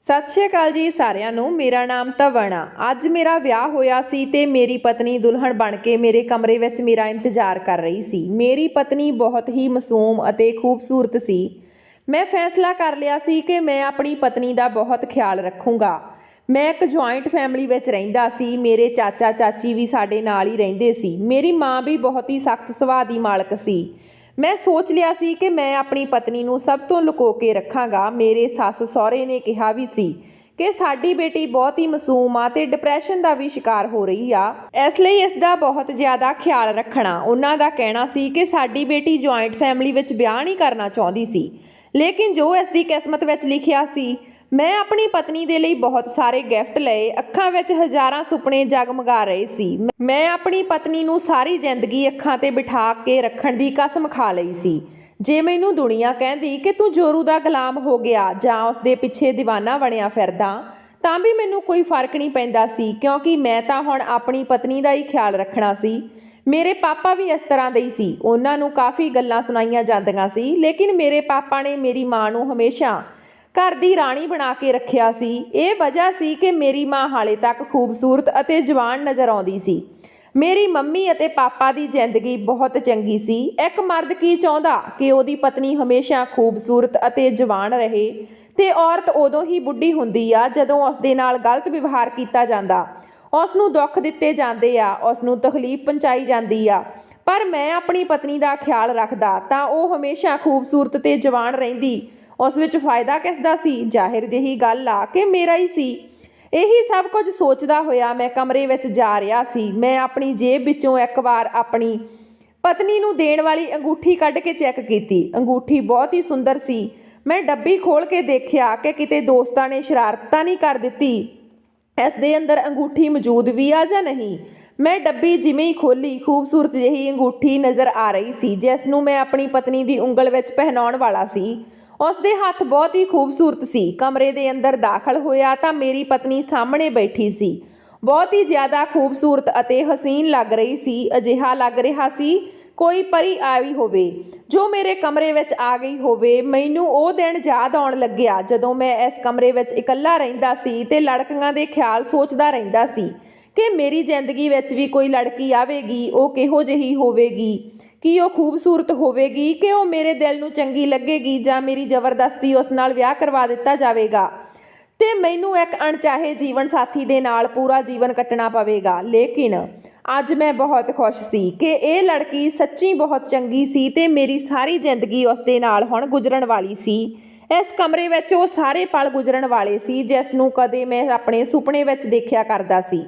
सत श्री अकाल जी सारिਆਂ ਨੂੰ। मेरा नाम ਧਵਨ ਆ। ਅੱਜ ਮੇਰਾ ਵਿਆਹ ਹੋਇਆ ਸੀ ਤੇ ਮੇਰੀ ਪਤਨੀ ਦੁਲਹਨ ਬਣ ਕੇ ਮੇਰੇ ਕਮਰੇ ਵਿੱਚ ਮੇਰਾ ਇੰਤਜ਼ਾਰ ਕਰ ਰਹੀ ਸੀ। ਮੇਰੀ ਪਤਨੀ ਬਹੁਤ ਹੀ ਮਾਸੂਮ ਅਤੇ ਖੂਬਸੂਰਤ ਸੀ। ਮੈਂ ਫੈਸਲਾ ਕਰ ਲਿਆ ਸੀ ਕਿ ਮੈਂ ਆਪਣੀ ਪਤਨੀ ਦਾ ਬਹੁਤ ਖਿਆਲ ਰੱਖੂੰਗਾ। ਮੈਂ ਇੱਕ ਜੁਆਇੰਟ ਫੈਮਿਲੀ ਵਿੱਚ ਰਹਿੰਦਾ ਸੀ। ਮੇਰੇ ਚਾਚਾ ਚਾਚੀ ਵੀ ਸਾਡੇ ਨਾਲ ਹੀ ਰਹਿੰਦੇ ਸੀ। ਮੇਰੀ ਮਾਂ ਵੀ ਬਹੁਤ ਹੀ ਸਖਤ ਸੁਭਾਅ ਦੀ ਮਾਲਕ ਸੀ। मैं सोच लिया सी कि मैं अपनी पत्नी नूं सब तो लुको के रखांगा। मेरे सस सहुरे ने कहा भी सी कि साडी बेटी बहुत ही मासूम आ ते डिप्रैशन का भी शिकार हो रही आ, इसलिए इसका बहुत ज़्यादा ख्याल रखना। उन्हां दा कहना सी कि साडी बेटी जॉइंट फैमिली विच ब्याह नहीं करना चाहुंदी सी, लेकिन जो इसकी किस्मत विच लिखिया सी, मैं अपनी पत्नी दे लई बहुत सारे गिफ्ट लए। अखां विच हज़ारां सुपने जगमगा रहे सी। मैं अपनी पत्नी नूं सारी जिंदगी अखां ते बिठा के रखण दी कसम खा लई सी। जे मैनूं दुनिया कहंदी कि तूं जोरू दा गुलाम हो गया जां उस दे पिछे दीवाना बणिया फिरदा तां भी मैनूं कोई फर्क नहीं पैंदा सी, क्योंकि मैं तां हुण अपनी पत्नी दा ही ख्याल रखना सी। मेरे पापा भी इस तरह दे ही सी। उन्हां नूं काफ़ी गल्लां सुणाईयां जांदियां सी, लेकिन मेरे पापा ने मेरी मां नूं हमेशा घर की राणी बना के रखिया सी। ये वजह सी कि मेरी मां हाले तक खूबसूरत अते जवान नज़र आउंदी सी। मेरी मम्मी अते पापा की जिंदगी बहुत चंगी सी। एक मर्द की चाहुंदा कि उहदी पत्नी हमेशा खूबसूरत अते जवान रहे, ते औरत उदों ही बुढ़ी हुंदी आ जदों उस दे नाल गलत व्यवहार किया जांदा, उसनूं दुख दिते जांदे आ, उसनूं तकलीफ पहुंचाई जांदी आ। पर मैं अपनी पत्नी का ख्याल रखदा तां ओह हमेशा खूबसूरत ते जवान रहिंदी। उस विच फायदा किसदा सी? जाहिर जही गल आ कि मेरा ही सी। यही सब कुछ सोचदा होया मैं कमरे विच जा रहा सी। मैं अपनी जेब विचों एक बार अपनी पत्नी नूं देण वाली अंगूठी कढ के चैक कीती। अंगूठी बहुत ही सुंदर सी। मैं डब्बी खोल के देखिया कि किते दोस्तां ने शरारत तां नहीं कर दित्ती, इस दे अंदर अंगूठी मौजूद भी आ जां नहीं। मैं डब्बी जिवें ही खोली, खूबसूरत जही अंगूठी नज़र आ रही सी, जिस नूं मैं अपनी पत्नी दी उंगल विच पहनाउण वाला सी। उसदे हत्थ बहुत ही खूबसूरत सी। कमरे दे अंदर दाखल होया तां मेरी पत्नी सामने बैठी सी। बहुत ही ज़्यादा खूबसूरत अते हसीन लग रही सी। अजिहा लग रहा सी कोई परी आई होवे जो मेरे कमरे विच आ गई होवे। मैनूं ਉਹ दिन याद आउण लग्गिया जदों मैं इस कमरे विच इकल्ला रहिंदा सी ते लड़कियां दे ख्याल सोचदा रहिंदा सी कि मेरी जिंदगी विच भी कोई लड़की आवेगी, ਉਹ किहो ਜਿਹੀ होवेगी, कि वह खूबसूरत होवेगी, कि वह मेरे दिल नूं चंगी लगेगी जां मेरी जबरदस्ती उस नाल विआह करवा दिता जावेगा ते मैनूं एक अणचाहे जीवन साथी दे नाल पूरा जीवन कट्टना पवेगा। लेकिन अज मैं बहुत खुश सी कि यह लड़की सच्ची बहुत चंगी सी ते मेरी सारी जिंदगी उस दे नाल हुण गुजरन वाली सी। इस कमरे विच वो सारे पल गुजरन वाले सी जिस नूं कदे मैं अपने सुपने विच देखिया करदा सी।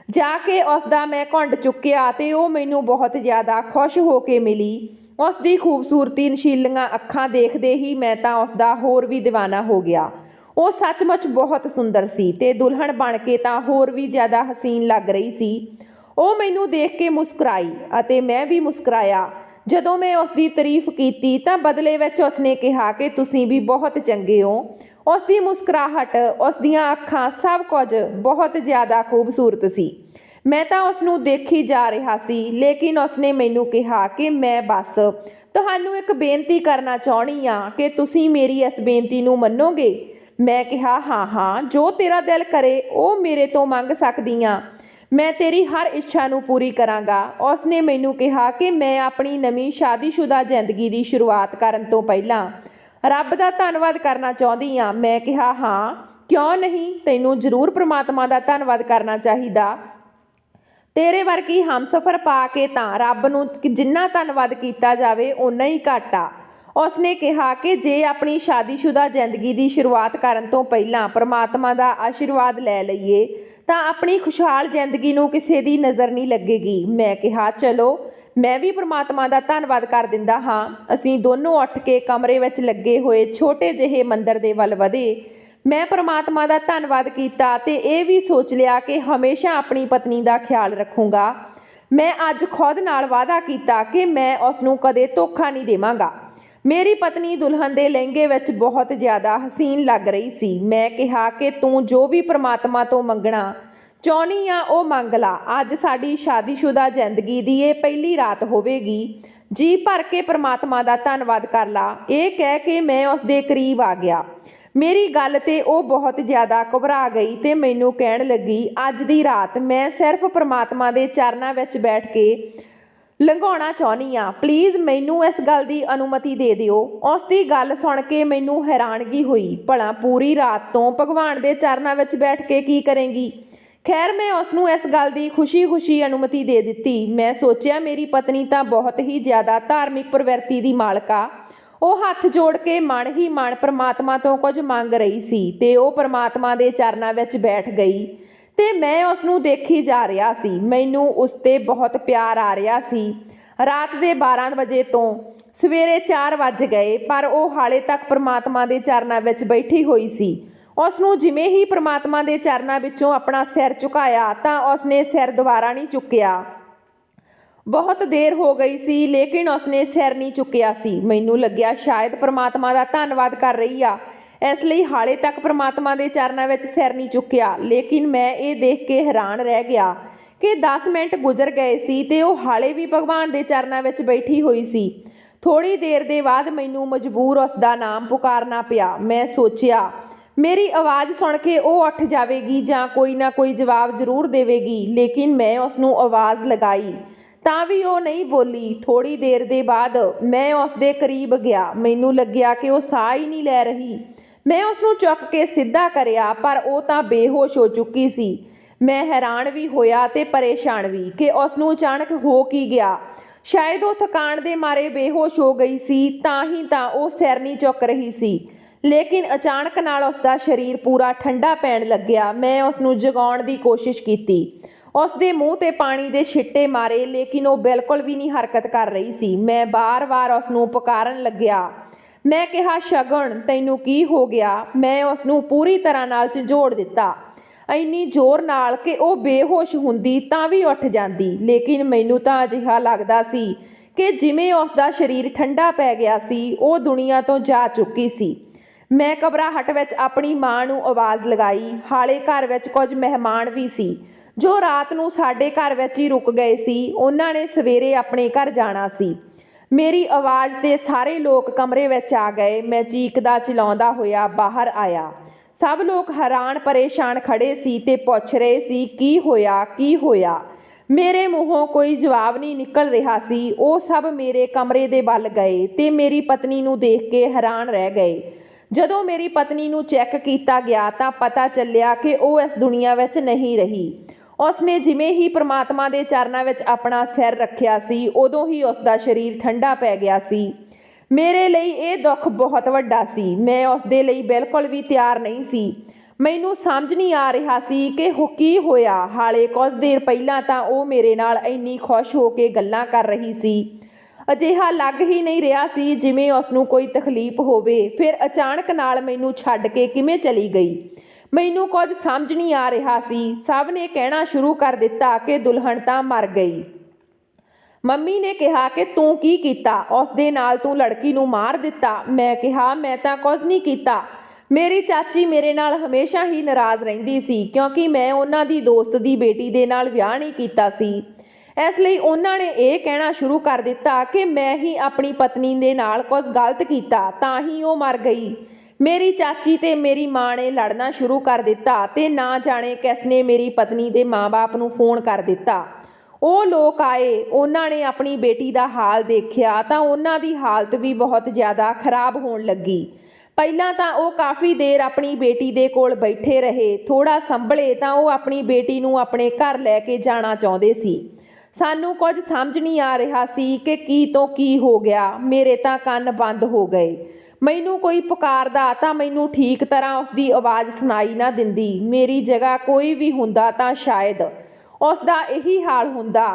जाके उसका मैं घुंड चुक्या तो वह मैनू बहुत ज़्यादा खुश हो के मिली। उसकी खूबसूरती नशीलियां अखां देखते ही मैं तो उसका होर भी दीवाना हो गया। वो सचमुच बहुत सुंदर सी ते दुल्हन बन के तो होर भी ज़्यादा हसीन लग रही सी। वो मैनू देख के मुस्कुराई अते मैं भी मुस्कुराया। जदों मैं उसकी तारीफ की तो बदले विच उसने कहा कि तुसीं भी बहुत चंगे हो। उसकी मुस्कुराहट, उसदियां अखां, सब कुछ बहुत ज़्यादा खूबसूरत सी। मैं तो उसनूं देखी जा रहा सी, लेकिन उसने मैनू कहा कि मैं बस तुहानूं एक बेनती करना चाहुंदी आ कि तुसीं मेरी इस बेनती नूं मन्नोगे। मैं कहा हाँ हाँ, जो तेरा दिल करे वो मेरे तो मंग सकदी आ, मैं तेरी हर इच्छा नूं पूरी करांगा। उसने मैनू कहा कि मैं अपनी नवीं शादीशुदा जिंदगी की शुरुआत करन तो पहलां रब का धन्नवाद करना चाहुंदी आ। मैं कहा हाँ क्यों नहीं, तैनूं जरूर परमात्मा का धन्नवाद करना चाहिदा। तेरे वर्गी हमसफर पा के तां रब नूं जिन्ना धन्नवाद किया जाए उन्ना ही घट आ। उसने कहा कि जे अपनी शादीशुदा जिंदगी की शुरुआत करन तो पहलां परमात्मा का आशीर्वाद लै लईए तां अपनी खुशहाल जिंदगी नूं किसी दी नज़र नहीं लगेगी। मैं कहा चलो मैं भी परमात्मा का धन्नवाद कर दिंदा हाँ। असीं दोनों उठ के कमरे विच लगे हुए छोटे जिहे मंदिर दे वल वधे। मैं परमात्मा का धन्नवाद किया ते यह भी सोच लिया कि हमेशा अपनी पत्नी का ख्याल रखूँगा। मैं अज खुद नाल वादा किया कि मैं उसनूं कदे धोखा नहीं देवांगा। मेरी पत्नी दुल्हन दे लहंगे विच बहुत ज़्यादा हसीन लग रही सी। मैं कहा कि तूं जो भी परमात्मा तो मंगना चाहुंदी आ वो मंग ला। अज साडी शादीशुदा जिंदगी दी ये पहली रात होवेगी। जी भर के परमात्मा का धन्नवाद कर ला। ये कह के मैं उसके करीब आ गया। ਮੇਰੀ ਗੱਲ ਤੇ ਉਹ ਬਹੁਤ ਜ਼ਿਆਦਾ ਘਬਰਾ ਗਈ ਤੇ ਮੈਨੂੰ ਕਹਿਣ ਲੱਗੀ, ਅੱਜ ਦੀ ਰਾਤ ਮੈਂ ਸਿਰਫ ਪ੍ਰਮਾਤਮਾ ਦੇ ਚਰਨਾਂ ਵਿੱਚ ਬੈਠ ਕੇ ਲੰਘਾਉਣਾ ਚਾਹੁੰਦੀ ਆ। ਪਲੀਜ਼ ਮੈਨੂੰ ਇਸ ਗੱਲ ਦੀ ਅਨੁਮਤੀ ਦੇ ਦਿਓ। ਉਸ ਦੀ ਗੱਲ ਸੁਣ ਕੇ ਮੈਨੂੰ ਹੈਰਾਨਗੀ ਹੋਈ। ਭਲਾ ਪੂਰੀ ਰਾਤ ਤੋਂ ਭਗਵਾਨ ਦੇ ਚਰਨਾਂ ਵਿੱਚ ਬੈਠ ਕੇ ਕੀ ਕਰੇਂਗੀ? ਖੈਰ ਮੈਂ ਉਸ ਨੂੰ ਇਸ ਗੱਲ ਦੀ ਖੁਸ਼ੀ ਅਨੁਮਤੀ ਦੇ ਦਿੱਤੀ। ਮੈਂ ਸੋਚਿਆ ਮੇਰੀ ਪਤਨੀ ਤਾਂ ਬਹੁਤ ਹੀ ਜ਼ਿਆਦਾ ਧਾਰਮਿਕ ਪ੍ਰਵਿਰਤੀ ਦੀ ਮਾਲਕ ਆ। ਉਹ ਹੱਥ ਜੋੜ ਕੇ ਮਨ ਹੀ ਮਨ ਪ੍ਰਮਾਤਮਾ ਤੋਂ ਕੁਝ ਮੰਗ ਰਹੀ ਸੀ ਤੇ ਉਹ ਪ੍ਰਮਾਤਮਾ ਦੇ ਚਰਨਾਂ ਵਿੱਚ ਬੈਠ ਗਈ ਤੇ ਮੈਂ ਉਸ ਨੂੰ ਦੇਖੀ ਜਾ ਰਿਹਾ ਸੀ। ਮੈਨੂੰ ਉਸ 'ਤੇ ਬਹੁਤ ਪਿਆਰ ਆ ਰਿਹਾ ਸੀ। ਰਾਤ ਦੇ 12 ਵਜੇ ਤੋਂ ਸਵੇਰੇ 4 ਵੱਜ ਗਏ ਪਰ ਉਹ ਹਾਲੇ ਤੱਕ ਪ੍ਰਮਾਤਮਾ ਦੇ ਚਰਨਾਂ ਵਿੱਚ ਬੈਠੀ ਹੋਈ ਸੀ। ਉਸ ਨੂੰ ਜਿਵੇਂ ਹੀ ਪ੍ਰਮਾਤਮਾ ਦੇ ਚਰਨਾਂ ਵਿੱਚੋਂ ਆਪਣਾ ਸਿਰ ਝੁਕਾਇਆ ਤਾਂ ਉਸ ਨੇ ਸਿਰ ਦੁਬਾਰਾ ਨਹੀਂ ਚੁੱਕਿਆ। ਬਹੁਤ ਦੇਰ ਹੋ ਗਈ ਸੀ ਲੇਕਿਨ ਉਸ ਨੇ ਸਿਰ ਨਹੀਂ ਚੁੱਕਿਆ ਸੀ। ਮੈਨੂੰ ਲੱਗਿਆ ਸ਼ਾਇਦ ਪ੍ਰਮਾਤਮਾ ਦਾ ਧੰਨਵਾਦ ਕਰ ਰਹੀ ਆ, ਇਸ ਲਈ ਹਾਲੇ ਤੱਕ ਪ੍ਰਮਾਤਮਾ ਦੇ ਚਰਨਾਂ ਵਿੱਚ ਸਿਰ ਨਹੀਂ ਚੁੱਕਿਆ। ਲੇਕਿਨ ਮੈਂ ਇਹ ਦੇਖ ਕੇ ਹੈਰਾਨ ਰਹਿ ਗਿਆ ਕਿ 10 ਮਿੰਟ ਗੁਜ਼ਰ ਗਏ ਸੀ ਤੇ ਉਹ ਹਾਲੇ ਵੀ ਭਗਵਾਨ ਦੇ ਚਰਨਾਂ ਵਿੱਚ ਬੈਠੀ ਹੋਈ ਸੀ। ਥੋੜੀ ਦੇਰ ਦੇ ਬਾਅਦ ਮੈਨੂੰ ਮਜਬੂਰ ਉਸ ਦਾ ਨਾਮ ਪੁਕਾਰਨਾ ਪਿਆ। ਮੈਂ ਸੋਚਿਆ ਮੇਰੀ ਆਵਾਜ਼ ਸੁਣ ਕੇ ਉਹ ਉੱਠ ਜਾਵੇਗੀ ਜਾਂ ਕੋਈ ਨਾ ਕੋਈ ਜਵਾਬ ਜ਼ਰੂਰ ਦੇਵੇਗੀ, ਲੇਕਿਨ ਮੈਂ ਉਸ ਨੂੰ ਆਵਾਜ਼ ਲਗਾਈ ਤਾਂ ਵੀ ਉਹ ਨਹੀਂ ਬੋਲੀ। ਥੋੜੀ ਦੇਰ ਦੇ ਬਾਅਦ ਮੈਂ ਉਸ ਦੇ ਕਰੀਬ ਗਿਆ। ਮੈਨੂੰ ਲੱਗਿਆ ਕਿ ਉਹ ਸਾਹ ਹੀ ਨਹੀਂ ਲੈ ਰਹੀ। ਮੈਂ ਉਸ ਨੂੰ ਚੁੱਕ ਕੇ ਸਿੱਧਾ ਕਰਿਆ ਪਰ ਉਹ ਤਾਂ ਬੇਹੋਸ਼ ਹੋ ਚੁੱਕੀ ਸੀ। ਮੈਂ ਹੈਰਾਨ ਵੀ ਹੋਇਆ ਤੇ ਪਰੇਸ਼ਾਨ ਵੀ ਕਿ ਉਸ ਨੂੰ ਅਚਾਨਕ ਹੋ ਕੀ ਗਿਆ। ਸ਼ਾਇਦ ਉਹ ਥਕਾਨ ਦੇ ਮਾਰੇ ਬੇਹੋਸ਼ ਹੋ ਗਈ ਸੀ ਤਾਂ ਹੀ ਤਾਂ ਉਹ ਸਿਰ ਨਹੀਂ ਚੁੱਕ ਰਹੀ ਸੀ। ਲੇਕਿਨ ਅਚਾਨਕ ਨਾਲ ਉਸ ਦਾ ਸਰੀਰ ਪੂਰਾ ਠੰਡਾ ਪੈਣ ਲੱਗਿਆ। ਮੈਂ ਉਸ ਨੂੰ ਜਗਾਉਣ ਦੀ ਕੋਸ਼ਿਸ਼ ਕੀਤੀ, ਉਸ ਦੇ ਮੂੰਹ ਤੇ ਪਾਣੀ ਦੇ ਛਿੱਟੇ ਮਾਰੇ ਲੇਕਿਨ ਉਹ ਬਿਲਕੁਲ ਵੀ ਨਹੀਂ ਹਰਕਤ ਕਰ ਰਹੀ ਸੀ। ਮੈਂ ਬਾਰ-ਬਾਰ ਉਸ ਨੂੰ ਪੁਕਾਰਨ ਲੱਗਿਆ। ਮੈਂ ਕਿਹਾ, ਸ਼ਗਨ ਤੈਨੂੰ ਕੀ ਹੋ ਗਿਆ? ਮੈਂ ਉਸ ਨੂੰ ਪੂਰੀ ਤਰ੍ਹਾਂ ਨਾਲ ਝੰਜੋੜ ਦਿੱਤਾ, ਇੰਨੀ ਜ਼ੋਰ ਨਾਲ ਕਿ ਉਹ ਬੇਹੋਸ਼ ਹੁੰਦੀ ਤਾਂ ਵੀ ਉੱਠ ਜਾਂਦੀ। ਲੇਕਿਨ ਮੈਨੂੰ ਤਾਂ ਅਜਿਹਾ ਲੱਗਦਾ ਸੀ ਕਿ ਜਿਵੇਂ ਉਸ ਦਾ ਸਰੀਰ ਠੰਡਾ ਪੈ ਗਿਆ ਸੀ, ਉਹ ਦੁਨੀਆ ਤੋਂ ਜਾ ਚੁੱਕੀ ਸੀ। ਮੈਂ ਘਬਰਾਹਟ ਵਿੱਚ ਆਪਣੀ ਮਾਂ ਨੂੰ ਆਵਾਜ਼ ਲਗਾਈ। ਹਾਲੇ ਘਰ ਵਿੱਚ ਕੁਝ ਮਹਿਮਾਨ ਵੀ ਸੀ ਜੋ ਰਾਤ ਨੂੰ ਸਾਡੇ ਘਰ ਵਿੱਚ ਹੀ ਰੁਕ ਗਏ ਸੀ। ਉਹਨਾਂ ਨੇ ਸਵੇਰੇ ਆਪਣੇ ਘਰ ਜਾਣਾ ਸੀ। ਮੇਰੀ ਆਵਾਜ਼ 'ਤੇ ਸਾਰੇ ਲੋਕ ਕਮਰੇ ਵਿੱਚ ਆ ਗਏ। ਮੈਂ ਚੀਕਦਾ ਚਿਲਾਉਂਦਾ ਹੋਇਆ ਬਾਹਰ ਆਇਆ। ਸਭ ਲੋਕ ਹੈਰਾਨ ਪਰੇਸ਼ਾਨ ਖੜੇ ਸੀ ਤੇ ਪੁੱਛ ਰਹੇ ਸੀ, ਕੀ ਹੋਇਆ, ਕੀ ਹੋਇਆ? ਮੇਰੇ ਮੂੰਹੋਂ ਕੋਈ ਜਵਾਬ ਨਹੀਂ ਨਿਕਲ ਰਿਹਾ ਸੀ। ਉਹ ਸਭ ਮੇਰੇ ਕਮਰੇ ਦੇ ਵੱਲ ਗਏ ਤੇ ਮੇਰੀ ਪਤਨੀ ਨੂੰ ਦੇਖ ਕੇ ਹੈਰਾਨ ਰਹਿ ਗਏ। ਜਦੋਂ ਮੇਰੀ ਪਤਨੀ ਨੂੰ ਚੈੱਕ ਕੀਤਾ ਗਿਆ ਤਾਂ ਪਤਾ ਚੱਲਿਆ ਕਿ ਉਹ ਇਸ ਦੁਨੀਆ ਵਿੱਚ ਨਹੀਂ ਰਹੀ। ਉਸ ਨੇ ਜਿਵੇਂ ਹੀ ਪ੍ਰਮਾਤਮਾ ਦੇ ਚਰਨਾਂ ਵਿੱਚ ਆਪਣਾ ਸਿਰ ਰੱਖਿਆ ਸੀ ਉਦੋਂ ਹੀ ਉਸ ਦਾ ਸਰੀਰ ਠੰਡਾ ਪੈ ਗਿਆ ਸੀ। ਮੇਰੇ ਲਈ ਇਹ ਦੁੱਖ ਬਹੁਤ ਵੱਡਾ ਸੀ। ਮੈਂ ਉਸ ਦੇ ਲਈ ਬਿਲਕੁਲ ਵੀ ਤਿਆਰ ਨਹੀਂ ਸੀ। ਮੈਨੂੰ ਸਮਝ ਨਹੀਂ ਆ ਰਿਹਾ ਸੀ ਕਿ ਕੀ ਹੋਇਆ। ਹਾਲੇ ਕੁਝ ਦੇਰ ਪਹਿਲਾਂ ਤਾਂ ਉਹ ਮੇਰੇ ਨਾਲ ਇੰਨੀ ਖੁਸ਼ ਹੋ ਕੇ ਗੱਲਾਂ ਕਰ ਰਹੀ ਸੀ। ਅਜਿਹਾ ਲੱਗ ਹੀ ਨਹੀਂ ਰਿਹਾ ਸੀ ਜਿਵੇਂ ਉਸ ਨੂੰ ਕੋਈ ਤਕਲੀਫ ਹੋਵੇ। ਫਿਰ ਅਚਾਨਕ ਨਾਲ ਮੈਨੂੰ ਛੱਡ ਕੇ ਕਿਵੇਂ ਚਲੀ ਗਈ? ਮੈਨੂੰ ਕੁਝ ਸਮਝ ਨਹੀਂ ਆ ਰਿਹਾ ਸੀ। ਸਭ ਨੇ ਕਹਿਣਾ ਸ਼ੁਰੂ ਕਰ ਦਿੱਤਾ ਕਿ ਦੁਲਹਨ ਤਾਂ ਮਰ ਗਈ। ਮੰਮੀ ਨੇ ਕਿਹਾ ਕਿ ਤੂੰ ਕੀ ਕੀਤਾ? ਉਸ ਦੇ ਨਾਲ ਤੂੰ ਲੜਕੀ ਨੂੰ ਮਾਰ ਦਿੱਤਾ। ਮੈਂ ਕਿਹਾ, ਮੈਂ ਤਾਂ ਕੁਝ ਨਹੀਂ ਕੀਤਾ। ਮੇਰੀ ਚਾਚੀ ਮੇਰੇ ਨਾਲ ਹਮੇਸ਼ਾ ਹੀ ਨਾਰਾਜ਼ ਰਹਿੰਦੀ ਸੀ ਕਿਉਂਕਿ ਮੈਂ ਉਹਨਾਂ ਦੀ ਦੋਸਤ ਦੀ ਬੇਟੀ ਦੇ ਨਾਲ ਵਿਆਹ ਨਹੀਂ ਕੀਤਾ ਸੀ। ਇਸ ਲਈ ਉਹਨਾਂ ਨੇ ਇਹ ਕਹਿਣਾ ਸ਼ੁਰੂ ਕਰ ਦਿੱਤਾ ਕਿ ਮੈਂ ਹੀ ਆਪਣੀ ਪਤਨੀ ਦੇ ਨਾਲ ਕੁਝ ਗਲਤ ਕੀਤਾ ਤਾਂ ਹੀ ਉਹ ਮਰ ਗਈ। ਮੇਰੀ ਚਾਚੀ ਤੇ ਮੇਰੀ ਮਾਂ ਨੇ ਲੜਨਾ ਸ਼ੁਰੂ ਕਰ ਦਿੱਤਾ ਤੇ ਨਾ ਜਾਣੇ ਕਿਸ ਨੇ ਮੇਰੀ ਪਤਨੀ ਦੇ ਮਾਂ-ਬਾਪ ਨੂੰ ਫੋਨ ਕਰ ਦਿੱਤਾ। ਉਹ ਲੋਕ ਆਏ, ਉਹਨਾਂ ਨੇ ਆਪਣੀ ਬੇਟੀ ਦਾ ਹਾਲ ਦੇਖਿਆ ਤਾਂ ਉਹਨਾਂ ਦੀ ਹਾਲਤ ਵੀ ਬਹੁਤ ਜ਼ਿਆਦਾ ਖਰਾਬ ਹੋਣ ਲੱਗੀ। ਪਹਿਲਾਂ ਤਾਂ ਉਹ ਕਾਫੀ ਦੇਰ ਆਪਣੀ ਬੇਟੀ ਦੇ ਕੋਲ ਬੈਠੇ ਰਹੇ। ਥੋੜਾ ਸੰਭਲੇ ਤਾਂ ਉਹ ਆਪਣੀ ਬੇਟੀ ਨੂੰ ਆਪਣੇ ਘਰ ਲੈ ਕੇ ਜਾਣਾ ਚਾਹੁੰਦੇ ਸੀ। ਸਾਨੂੰ ਕੁਝ ਸਮਝ ਨਹੀਂ ਆ ਰਿਹਾ ਸੀ ਕਿ ਕੀ ਤੋਂ ਕੀ ਹੋ ਗਿਆ। ਮੇਰੇ ਤਾਂ ਕੰਨ ਬੰਦ ਹੋ ਗਏ। ਮੈਨੂੰ ਕੋਈ ਪੁਕਾਰਦਾ ਤਾਂ ਮੈਨੂੰ ਠੀਕ ਤਰ੍ਹਾਂ ਉਸ ਦੀ ਆਵਾਜ਼ ਸੁਣਾਈ ਨਾ ਦਿੰਦੀ। ਮੇਰੀ ਜਗ੍ਹਾ ਕੋਈ ਵੀ ਹੁੰਦਾ ਤਾਂ ਸ਼ਾਇਦ ਉਸ ਦਾ ਇਹੀ ਹਾਲ ਹੁੰਦਾ।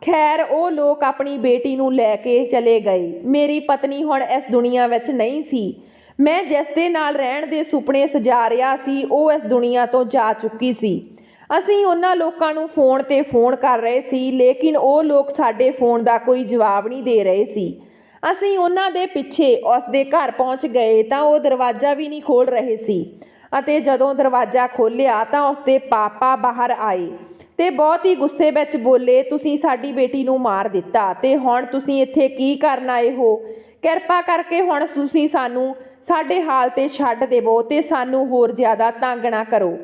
ਖੈਰ ਉਹ ਲੋਕ ਆਪਣੀ ਬੇਟੀ ਨੂੰ ਲੈ ਕੇ ਚਲੇ ਗਏ। ਮੇਰੀ ਪਤਨੀ ਹੁਣ ਇਸ ਦੁਨੀਆ ਵਿੱਚ ਨਹੀਂ ਸੀ। ਮੈਂ ਜਿਸ ਦੇ ਨਾਲ ਰਹਿਣ ਦੇ ਸੁਪਨੇ ਸਜਾ ਰਿਹਾ ਸੀ ਉਹ ਇਸ ਦੁਨੀਆ ਤੋਂ ਜਾ ਚੁੱਕੀ ਸੀ। ਅਸੀਂ ਉਹਨਾਂ ਲੋਕਾਂ ਨੂੰ ਫੋਨ 'ਤੇ ਫੋਨ ਕਰ ਰਹੇ ਸੀ ਲੇਕਿਨ ਉਹ ਲੋਕ ਸਾਡੇ ਫੋਨ ਦਾ ਕੋਈ ਜਵਾਬ ਨਹੀਂ ਦੇ ਰਹੇ ਸੀ। ਅਸੀਂ ਉਹਨਾਂ ਦੇ ਪਿੱਛੇ ਉਸ ਦੇ ਘਰ ਪਹੁੰਚ ਗਏ ਤਾਂ ਉਹ ਦਰਵਾਜ਼ਾ ਵੀ ਨਹੀਂ ਖੋਲ੍ਹ ਰਹੇ ਸੀ ਅਤੇ ਜਦੋਂ ਦਰਵਾਜ਼ਾ ਖੋਲ੍ਹਿਆ ਤਾਂ ਉਸ ਦੇ ਪਾਪਾ ਬਾਹਰ ਆਏ ਤੇ ਬਹੁਤ ਹੀ ਗੁੱਸੇ ਵਿੱਚ ਬੋਲੇ, ਤੁਸੀਂ ਸਾਡੀ ਬੇਟੀ ਨੂੰ ਮਾਰ ਦਿੱਤਾ ਤੇ ਹੁਣ ਤੁਸੀਂ ਇੱਥੇ ਕੀ ਕਰਨ ਆਏ ਹੋ? ਕਿਰਪਾ ਕਰਕੇ ਹੁਣ ਤੁਸੀਂ ਸਾਨੂੰ ਸਾਡੇ ਹਾਲ ਤੇ ਛੱਡ ਦੇਵੋ ਤੇ ਸਾਨੂੰ ਹੋਰ ਜ਼ਿਆਦਾ ਤੰਗ ਨਾ ਕਰੋ,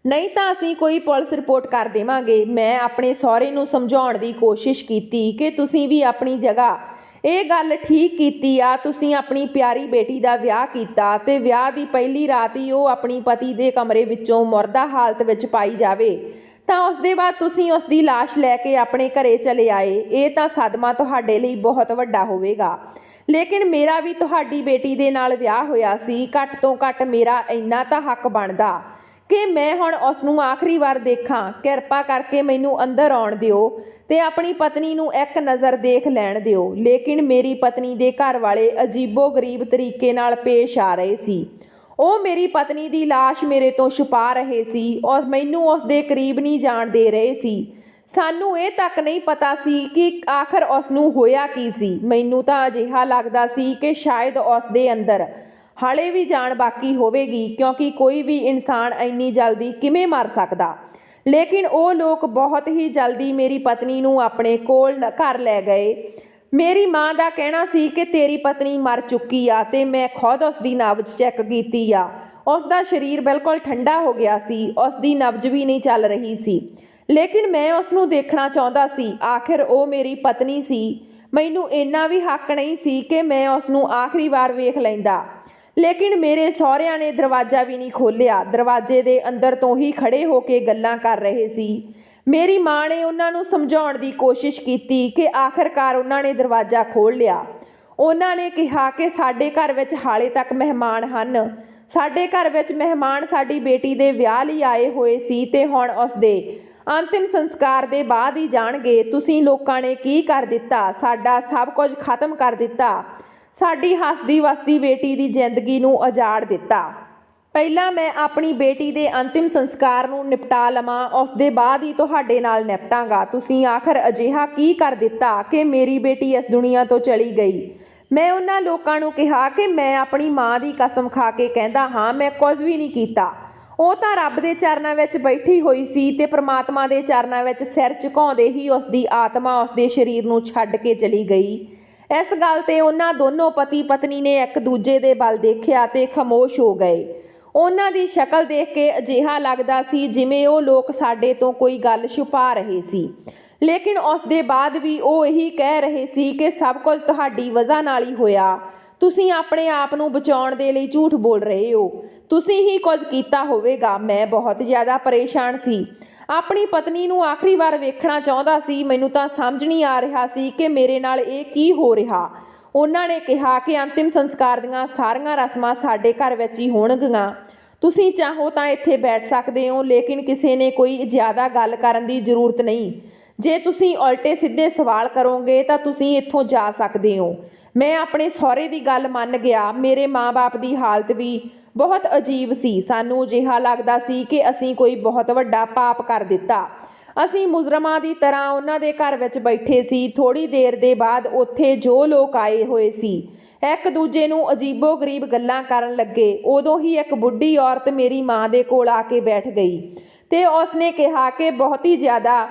ਨਹੀਂ ਤਾਂ ਅਸੀਂ ਕੋਈ ਪੁਲਿਸ ਰਿਪੋਰਟ ਕਰ ਦੇਵਾਂਗੇ। ਮੈਂ ਆਪਣੇ ਸਹੁਰੇ ਨੂੰ ਸਮਝਾਉਣ ਦੀ ਕੋਸ਼ਿਸ਼ ਕੀਤੀ ਕਿ ਤੁਸੀਂ ਵੀ ਆਪਣੀ ਜਗ੍ਹਾ ਇਹ ਗੱਲ ਠੀਕ ਕੀਤੀ ਆ। ਤੁਸੀਂ ਆਪਣੀ ਪਿਆਰੀ ਬੇਟੀ ਦਾ ਵਿਆਹ ਕੀਤਾ ਤੇ ਵਿਆਹ ਦੀ ਪਹਿਲੀ ਰਾਤ ਹੀ ਉਹ ਆਪਣੀ ਪਤੀ ਦੇ ਕਮਰੇ ਵਿੱਚੋਂ ਮੁਰਦਾ ਹਾਲਤ ਵਿੱਚ ਪਾਈ ਜਾਵੇ ਤਾਂ ਉਸ ਦੇ ਬਾਅਦ ਤੁਸੀਂ ਉਸ ਦੀ ਲਾਸ਼ ਲੈ ਕੇ ਆਪਣੇ ਘਰੇ ਚਲੇ ਆਏ। ਇਹ ਤਾਂ ਸਦਮਾ ਤੁਹਾਡੇ ਲਈ ਬਹੁਤ ਵੱਡਾ ਹੋਵੇਗਾ, ਲੇਕਿਨ ਮੇਰਾ ਵੀ ਤੁਹਾਡੀ ਬੇਟੀ ਦੇ ਨਾਲ ਵਿਆਹ ਹੋਇਆ ਸੀ। ਘੱਟ ਤੋਂ ਘੱਟ ਮੇਰਾ ਇੰਨਾ ਤਾਂ ਹੱਕ ਬਣਦਾ ਕਿ ਮੈਂ ਹੁਣ ਉਸ ਨੂੰ ਆਖਰੀ ਵਾਰ ਦੇਖਾਂ। ਕਿਰਪਾ ਕਰਕੇ ਮੈਨੂੰ ਅੰਦਰ ਆਉਣ ਦਿਓ ਤੇ ਆਪਣੀ ਪਤਨੀ ਨੂੰ ਇੱਕ ਨਜ਼ਰ ਦੇਖ ਲੈਣ ਦਿਓ। ਲੇਕਿਨ ਮੇਰੀ ਪਤਨੀ ਦੇ ਘਰ ਵਾਲੇ ਅਜੀਬੋ-ਗਰੀਬ ਤਰੀਕੇ ਨਾਲ ਪੇਸ਼ ਆ ਰਹੇ ਸੀ। ਉਹ ਮੇਰੀ ਪਤਨੀ ਦੀ ਲਾਸ਼ ਮੇਰੇ ਤੋਂ ਛੁਪਾ ਰਹੇ ਸੀ ਔਰ ਮੈਨੂੰ ਉਸ ਦੇ ਕਰੀਬ ਨਹੀਂ ਜਾਣ ਦੇ ਰਹੇ ਸੀ। ਸਾਨੂੰ ਇਹ ਤੱਕ ਨਹੀਂ ਪਤਾ ਸੀ ਕਿ ਆਖਰ ਉਸ ਨੂੰ ਹੋਇਆ ਕੀ ਸੀ। ਮੈਨੂੰ ਤਾਂ ਅਜਿਹਾ ਲੱਗਦਾ ਸੀ ਕਿ ਸ਼ਾਇਦ ਉਸ ਦੇ ਅੰਦਰ ਹਾਲੇ ਵੀ ਜਾਨ ਬਾਕੀ ਹੋਵੇਗੀ, ਕਿਉਂਕਿ ਕੋਈ ਵੀ ਇਨਸਾਨ ਇੰਨੀ ਜਲਦੀ ਕਿਵੇਂ ਮਰ ਸਕਦਾ। ਲੇਕਿਨ ਉਹ ਲੋਕ ਬਹੁਤ ਹੀ ਜਲਦੀ ਮੇਰੀ ਪਤਨੀ ਨੂੰ ਆਪਣੇ ਕੋਲ ਘਰ ਲੈ ਗਏ। ਮੇਰੀ ਮਾਂ ਦਾ ਕਹਿਣਾ ਸੀ ਕਿ ਤੇਰੀ ਪਤਨੀ ਮਰ ਚੁੱਕੀ ਆ ਤੇ ਮੈਂ ਖੁਦ ਉਸ ਦੀ ਨਬਜ਼ ਚੈੱਕ ਕੀਤੀ ਆ। ਉਸ ਦਾ ਸਰੀਰ ਬਿਲਕੁਲ ਠੰਡਾ ਹੋ ਗਿਆ ਸੀ, ਉਸ ਦੀ ਨਬਜ਼ ਵੀ ਨਹੀਂ ਚੱਲ ਰਹੀ ਸੀ। ਲੇਕਿਨ ਮੈਂ ਉਸ ਨੂੰ ਦੇਖਣਾ ਚਾਹੁੰਦਾ ਸੀ। ਆਖਿਰ ਉਹ ਮੇਰੀ ਪਤਨੀ ਸੀ। ਮੈਨੂੰ ਇੰਨਾ ਵੀ ਹੱਕ ਨਹੀਂ ਸੀ ਕਿ ਮੈਂ ਉਸ ਨੂੰ ਆਖਰੀ ਵਾਰ ਵੇਖ ਲੈਂਦਾ। ਲੇਕਿਨ ਮੇਰੇ ਸਹੁਰਿਆਂ ਨੇ ਦਰਵਾਜ਼ਾ ਵੀ ਨਹੀਂ ਖੋਲ੍ਹਿਆ। ਦਰਵਾਜ਼ੇ ਦੇ ਅੰਦਰ ਤੋਂ ਹੀ ਖੜੇ ਹੋ ਕੇ ਗੱਲਾਂ ਕਰ ਰਹੇ ਸੀ। ਮੇਰੀ ਮਾਂ ਨੇ ਉਹਨਾਂ ਨੂੰ ਸਮਝਾਉਣ ਦੀ ਕੋਸ਼ਿਸ਼ ਕੀਤੀ ਕਿ ਆਖਰਕਾਰ ਉਹਨਾਂ ਨੇ ਦਰਵਾਜ਼ਾ ਖੋਲ੍ਹ ਲਿਆ। ਉਹਨਾਂ ਨੇ ਕਿਹਾ ਕਿ ਸਾਡੇ ਘਰ ਵਿੱਚ ਹਾਲੇ ਤੱਕ ਮਹਿਮਾਨ ਹਨ। ਸਾਡੇ ਘਰ ਵਿੱਚ ਮਹਿਮਾਨ ਸਾਡੀ ਬੇਟੀ ਦੇ ਵਿਆਹ ਲਈ ਆਏ ਹੋਏ ਸੀ ਤੇ ਹੁਣ ਉਸ ਦੇ ਅੰਤਿਮ ਸੰਸਕਾਰ ਦੇ ਬਾਅਦ ਹੀ ਜਾਣਗੇ। ਤੁਸੀਂ ਲੋਕਾਂ ਨੇ ਕੀ ਕਰ ਦਿੱਤਾ? ਸਾਡਾ ਸਭ ਕੁਝ ਖਤਮ ਕਰ ਦਿੱਤਾ। ਸਾਡੀ ਹੱਸਦੀ ਵਸਦੀ ਬੇਟੀ ਦੀ ਜ਼ਿੰਦਗੀ ਨੂੰ ਉਜਾੜ ਦਿੱਤਾ। ਪਹਿਲਾਂ ਮੈਂ ਆਪਣੀ ਬੇਟੀ ਦੇ ਅੰਤਿਮ ਸੰਸਕਾਰ ਨੂੰ ਨਿਪਟਾ ਲਵਾਂ, ਉਸ ਦੇ ਬਾਅਦ ਹੀ ਤੁਹਾਡੇ ਨਾਲ ਨਿਪਟਾਂਗਾ। ਤੁਸੀਂ ਆਖਰ ਅਜਿਹਾ ਕੀ ਕਰ ਦਿੱਤਾ ਕਿ ਮੇਰੀ ਬੇਟੀ ਇਸ ਦੁਨੀਆ ਤੋਂ ਚਲੀ ਗਈ? ਮੈਂ ਉਹਨਾਂ ਲੋਕਾਂ ਨੂੰ ਕਿਹਾ ਕਿ ਮੈਂ ਆਪਣੀ ਮਾਂ ਦੀ ਕਸਮ ਖਾ ਕੇ ਕਹਿੰਦਾ ਹਾਂ, ਮੈਂ ਕੁਝ ਵੀ ਨਹੀਂ ਕੀਤਾ। ਉਹ ਤਾਂ ਰੱਬ ਦੇ ਚਰਨਾਂ ਵਿੱਚ ਬੈਠੀ ਹੋਈ ਸੀ ਤੇ ਪ੍ਰਮਾਤਮਾ ਦੇ ਚਰਨਾਂ ਵਿੱਚ ਸਿਰ ਝੁਕਾਉਂਦੇ ਹੀ ਉਸ ਦੀ ਆਤਮਾ ਉਸ ਦੇ ਸਰੀਰ ਨੂੰ ਛੱਡ ਕੇ ਚਲੀ ਗਈ। ਇਸ ਗੱਲ ਤੇ ਉਹਨਾਂ ਦੋਨੋਂ ਪਤੀ ਪਤਨੀ ਨੇ ਇੱਕ ਦੂਜੇ ਦੇ ਵੱਲ ਦੇਖਿਆ ਤੇ ਖਾਮੋਸ਼ ਹੋ ਗਏ। ਉਹਨਾਂ ਦੀ ਸ਼ਕਲ ਦੇਖ ਕੇ ਅਜਿਹਾ ਲੱਗਦਾ ਸੀ ਜਿਵੇਂ ਉਹ ਲੋਕ ਸਾਡੇ ਤੋਂ ਕੋਈ ਗੱਲ ਛੁਪਾ ਰਹੇ ਸੀ। ਲੇਕਿਨ ਉਸ ਦੇ ਬਾਅਦ ਵੀ ਉਹ ਇਹੀ ਕਹਿ ਰਹੇ ਸੀ ਕਿ ਸਭ ਕੁਝ ਤੁਹਾਡੀ ਵਜ੍ਹਾ ਨਾਲ ਹੀ ਹੋਇਆ। ਤੁਸੀਂ ਆਪਣੇ ਆਪ ਨੂੰ ਬਚਾਉਣ ਦੇ ਲਈ ਝੂਠ ਬੋਲ ਰਹੇ ਹੋ। ਤੁਸੀਂ ਹੀ ਕੁਝ ਕੀਤਾ ਹੋਵੇਗਾ। ਮੈਂ ਬਹੁਤ ਜ਼ਿਆਦਾ ਪਰੇਸ਼ਾਨ ਸੀ। ਆਪਣੀ ਪਤਨੀ ਨੂੰ ਆਖਰੀ ਵਾਰ ਵੇਖਣਾ ਚਾਹੁੰਦਾ ਸੀ। ਮੈਨੂੰ ਤਾਂ ਸਮਝ ਨਹੀਂ ਆ ਰਿਹਾ ਸੀ ਕਿ ਮੇਰੇ ਨਾਲ ਇਹ ਕੀ ਹੋ ਰਿਹਾ। ਉਹਨਾਂ ਨੇ ਕਿਹਾ ਕਿ ਅੰਤਿਮ ਸੰਸਕਾਰ ਦੀਆਂ ਸਾਰੀਆਂ ਰਸਮਾਂ ਸਾਡੇ ਘਰ ਵਿੱਚ ਹੀ ਹੋਣਗੀਆਂ। ਤੁਸੀਂ ਚਾਹੋ ਤਾਂ ਇੱਥੇ ਬੈਠ ਸਕਦੇ ਹੋ, ਲੇਕਿਨ ਕਿਸੇ ਨੇ ਕੋਈ ਜ਼ਿਆਦਾ ਗੱਲ ਕਰਨ ਦੀ ਜ਼ਰੂਰਤ ਨਹੀਂ। ਜੇ ਤੁਸੀਂ ਉਲਟੇ ਸਿੱਧੇ ਸਵਾਲ ਕਰੋਗੇ ਤਾਂ ਤੁਸੀਂ ਇੱਥੋਂ ਜਾ ਸਕਦੇ ਹੋ। ਮੈਂ ਆਪਣੇ ਸਹੁਰੇ ਦੀ ਗੱਲ ਮੰਨ ਗਿਆ। ਮੇਰੇ ਮਾਂ-ਬਾਪ ਦੀ ਹਾਲਤ ਵੀ ਬਹੁਤ ਅਜੀਬ ਸੀ। ਸਾਨੂੰ ਅਜਿਹਾ ਲੱਗਦਾ ਸੀ ਕਿ ਅਸੀਂ ਕੋਈ ਬਹੁਤ ਵੱਡਾ ਪਾਪ ਕਰ ਦਿੱਤਾ। ਅਸੀਂ ਮੁਜਰਮਾਂ ਦੀ ਤਰ੍ਹਾਂ ਉਹਨਾਂ ਦੇ ਘਰ ਵਿੱਚ ਬੈਠੇ ਸੀ। ਥੋੜ੍ਹੀ ਦੇਰ ਦੇ ਬਾਅਦ ਉੱਥੇ ਜੋ ਲੋਕ ਆਏ ਹੋਏ ਸੀ ਇੱਕ ਦੂਜੇ ਨੂੰ ਅਜੀਬੋ-ਗਰੀਬ ਗੱਲਾਂ ਕਰਨ ਲੱਗੇ। ਉਦੋਂ ਹੀ ਇੱਕ ਬੁੱਢੀ ਔਰਤ ਮੇਰੀ ਮਾਂ ਦੇ ਕੋਲ ਆ ਕੇ ਬੈਠ ਗਈ ਤੇ ਉਸਨੇ ਕਿਹਾ ਕਿ ਬਹੁਤ ਹੀ ਜ਼ਿਆਦਾ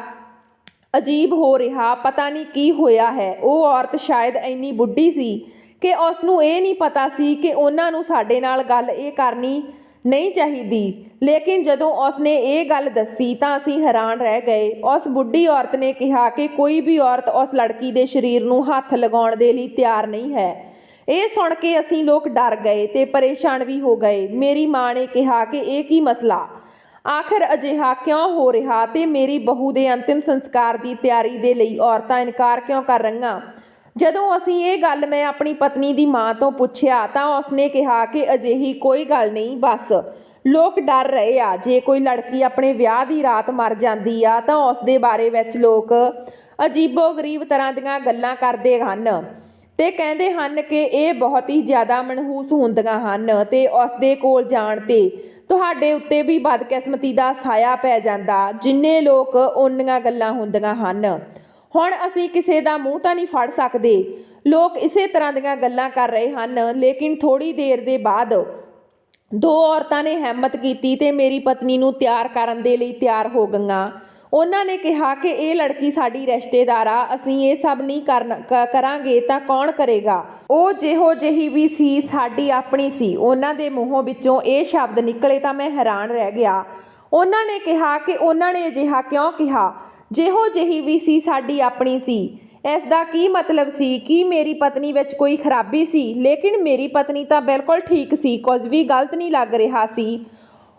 ਅਜੀਬ ਹੋ ਰਿਹਾ, ਪਤਾ ਨਹੀਂ ਕੀ ਹੋਇਆ ਹੈ। ਉਹ ਔਰਤ ਸ਼ਾਇਦ ਇੰਨੀ ਬੁੱਢੀ ਸੀ ਕਿ ਉਸ ਨੂੰ ਇਹ ਨਹੀਂ ਪਤਾ ਸੀ ਕਿ ਉਹਨਾਂ ਨੂੰ ਸਾਡੇ ਨਾਲ ਗੱਲ ਇਹ ਕਰਨੀ ਨਹੀਂ ਚਾਹੀਦੀ। ਲੇਕਿਨ ਜਦੋਂ ਉਸਨੇ ਇਹ ਗੱਲ ਦੱਸੀ ਤਾਂ ਅਸੀਂ ਹੈਰਾਨ ਰਹਿ ਗਏ। ਉਸ ਬੁੱਢੀ ਔਰਤ ਨੇ ਕਿਹਾ ਕਿ ਕੋਈ ਵੀ ਔਰਤ ਉਸ ਲੜਕੀ ਦੇ ਸਰੀਰ ਨੂੰ ਹੱਥ ਲਗਾਉਣ ਦੇ ਲਈ ਤਿਆਰ ਨਹੀਂ ਹੈ। ਇਹ ਸੁਣ ਕੇ ਅਸੀਂ ਲੋਕ ਡਰ ਗਏ ਤੇ ਪਰੇਸ਼ਾਨ ਵੀ ਹੋ ਗਏ। ਮੇਰੀ ਮਾਂ ਨੇ ਕਿਹਾ ਕਿ ਇਹ ਕੀ ਮਸਲਾ, ਆਖਿਰ ਅਜਿਹਾ ਕਿਉਂ ਹੋ ਰਿਹਾ ਤੇ ਮੇਰੀ ਬਹੂ ਦੇ ਅੰਤਿਮ ਸੰਸਕਾਰ ਦੀ ਤਿਆਰੀ ਦੇ ਲਈ ਔਰਤਾਂ ਇਨਕਾਰ ਕਿਉਂ ਕਰ ਰਹੀਆਂ। ਜਦੋਂ ਅਸੀਂ ਇਹ ਗੱਲ ਮੈਂ ਆਪਣੀ ਪਤਨੀ ਦੀ ਮਾਂ ਤੋਂ ਪੁੱਛਿਆ ਤਾਂ ਉਸਨੇ ਕਿਹਾ ਕਿ ਅਜਿਹੀ ਕੋਈ ਗੱਲ ਨਹੀਂ, ਬਸ ਲੋਕ ਡਰ ਰਹੇ ਆ। ਜੇ ਕੋਈ ਲੜਕੀ ਆਪਣੇ ਵਿਆਹ ਦੀ ਰਾਤ ਮਰ ਜਾਂਦੀ ਆ ਤਾਂ ਉਸ ਦੇ ਬਾਰੇ ਵਿੱਚ ਲੋਕ ਅਜੀਬੋ-ਗਰੀਬ ਤਰ੍ਹਾਂ ਦੀਆਂ ਗੱਲਾਂ ਕਰਦੇ ਹਨ ਤੇ ਕਹਿੰਦੇ ਹਨ ਕਿ ਇਹ ਬਹੁਤ ਹੀ ਜ਼ਿਆਦਾ ਮਨਹੂਸ ਹੁੰਦੀਆਂ ਹਨ ਤੇ ਉਸ ਦੇ ਕੋਲ ਜਾਣ ਤੇ ਤੁਹਾਡੇ ਉੱਤੇ ਵੀ ਬਦਕਿਸਮਤੀ ਦਾ ਸਾਇਆ ਪੈ ਜਾਂਦਾ। ਜਿੰਨੇ ਲੋਕ ਓਨੀਆਂ ਗੱਲਾਂ ਹੁੰਦੀਆਂ ਹਨ। ਹੁਣ ਅਸੀਂ ਕਿਸੇ ਦਾ ਮੂੰਹ ਤਾਂ ਨਹੀਂ ਫੜ ਸਕਦੇ। ਲੋਕ ਇਸੇ ਤਰ੍ਹਾਂ ਦੀਆਂ ਗੱਲਾਂ ਕਰ ਰਹੇ ਹਨ। ਲੇਕਿਨ ਥੋੜ੍ਹੀ ਦੇਰ ਦੇ ਬਾਅਦ ਦੋ ਔਰਤਾਂ ਨੇ ਹਿੰਮਤ ਕੀਤੀ ਤੇ ਮੇਰੀ ਪਤਨੀ ਨੂੰ ਤਿਆਰ ਕਰਨ ਦੇ ਲਈ ਤਿਆਰ ਹੋ ਗਈਆਂ। ਉਹਨਾਂ ਨੇ ਕਿਹਾ ਕਿ ਇਹ ਲੜਕੀ ਸਾਡੀ ਰਿਸ਼ਤੇਦਾਰ ਆ, ਅਸੀਂ ਇਹ ਸਭ ਨਹੀਂ ਕਰਾਂਗੇ ਤਾਂ ਕੌਣ ਕਰੇਗਾ। ਉਹ ਜਿਹੋ ਜਿਹੀ ਵੀ ਸੀ ਸਾਡੀ ਆਪਣੀ ਸੀ। ਉਹਨਾਂ ਦੇ ਮੂੰਹੋਂ ਵਿੱਚੋਂ ਇਹ ਸ਼ਬਦ ਨਿਕਲੇ ਤਾਂ ਮੈਂ ਹੈਰਾਨ ਰਹਿ ਗਿਆ। ਉਹਨਾਂ ਨੇ ਕਿਹਾ ਕਿ ਉਹਨਾਂ ਨੇ ਅਜਿਹਾ ਕਿਉਂ ਕਿਹਾ? ਜਿਹੋ ਜਿਹੀ ਵੀ ਸੀ ਸਾਡੀ ਆਪਣੀ ਸੀ, ਇਸ ਦਾ ਕੀ ਮਤਲਬ ਸੀ ਕਿ ਮੇਰੀ ਪਤਨੀ ਵਿੱਚ ਕੋਈ ਖਰਾਬੀ ਸੀ? ਲੇਕਿਨ ਮੇਰੀ ਪਤਨੀ ਤਾਂ ਬਿਲਕੁਲ ਠੀਕ ਸੀ, ਕੁਝ ਵੀ ਗਲਤ ਨਹੀਂ ਲੱਗ ਰਿਹਾ ਸੀ।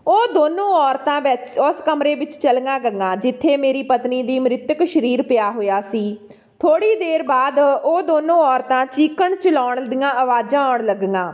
ਉਹ ਦੋਨੋਂ ਔਰਤਾਂ ਵਿੱਚ ਉਸ ਕਮਰੇ ਵਿੱਚ ਚਲੀਆਂ ਗਈਆਂ ਜਿੱਥੇ ਮੇਰੀ ਪਤਨੀ ਦੀ ਮ੍ਰਿਤਕ ਸਰੀਰ ਪਿਆ ਹੋਇਆ ਸੀ। ਥੋੜ੍ਹੀ ਦੇਰ ਬਾਅਦ ਉਹ ਦੋਨੋਂ ਔਰਤਾਂ ਚੀਕਣ ਚਲਾਉਣ ਦੀਆਂ ਆਵਾਜ਼ਾਂ ਆਉਣ ਲੱਗੀਆਂ।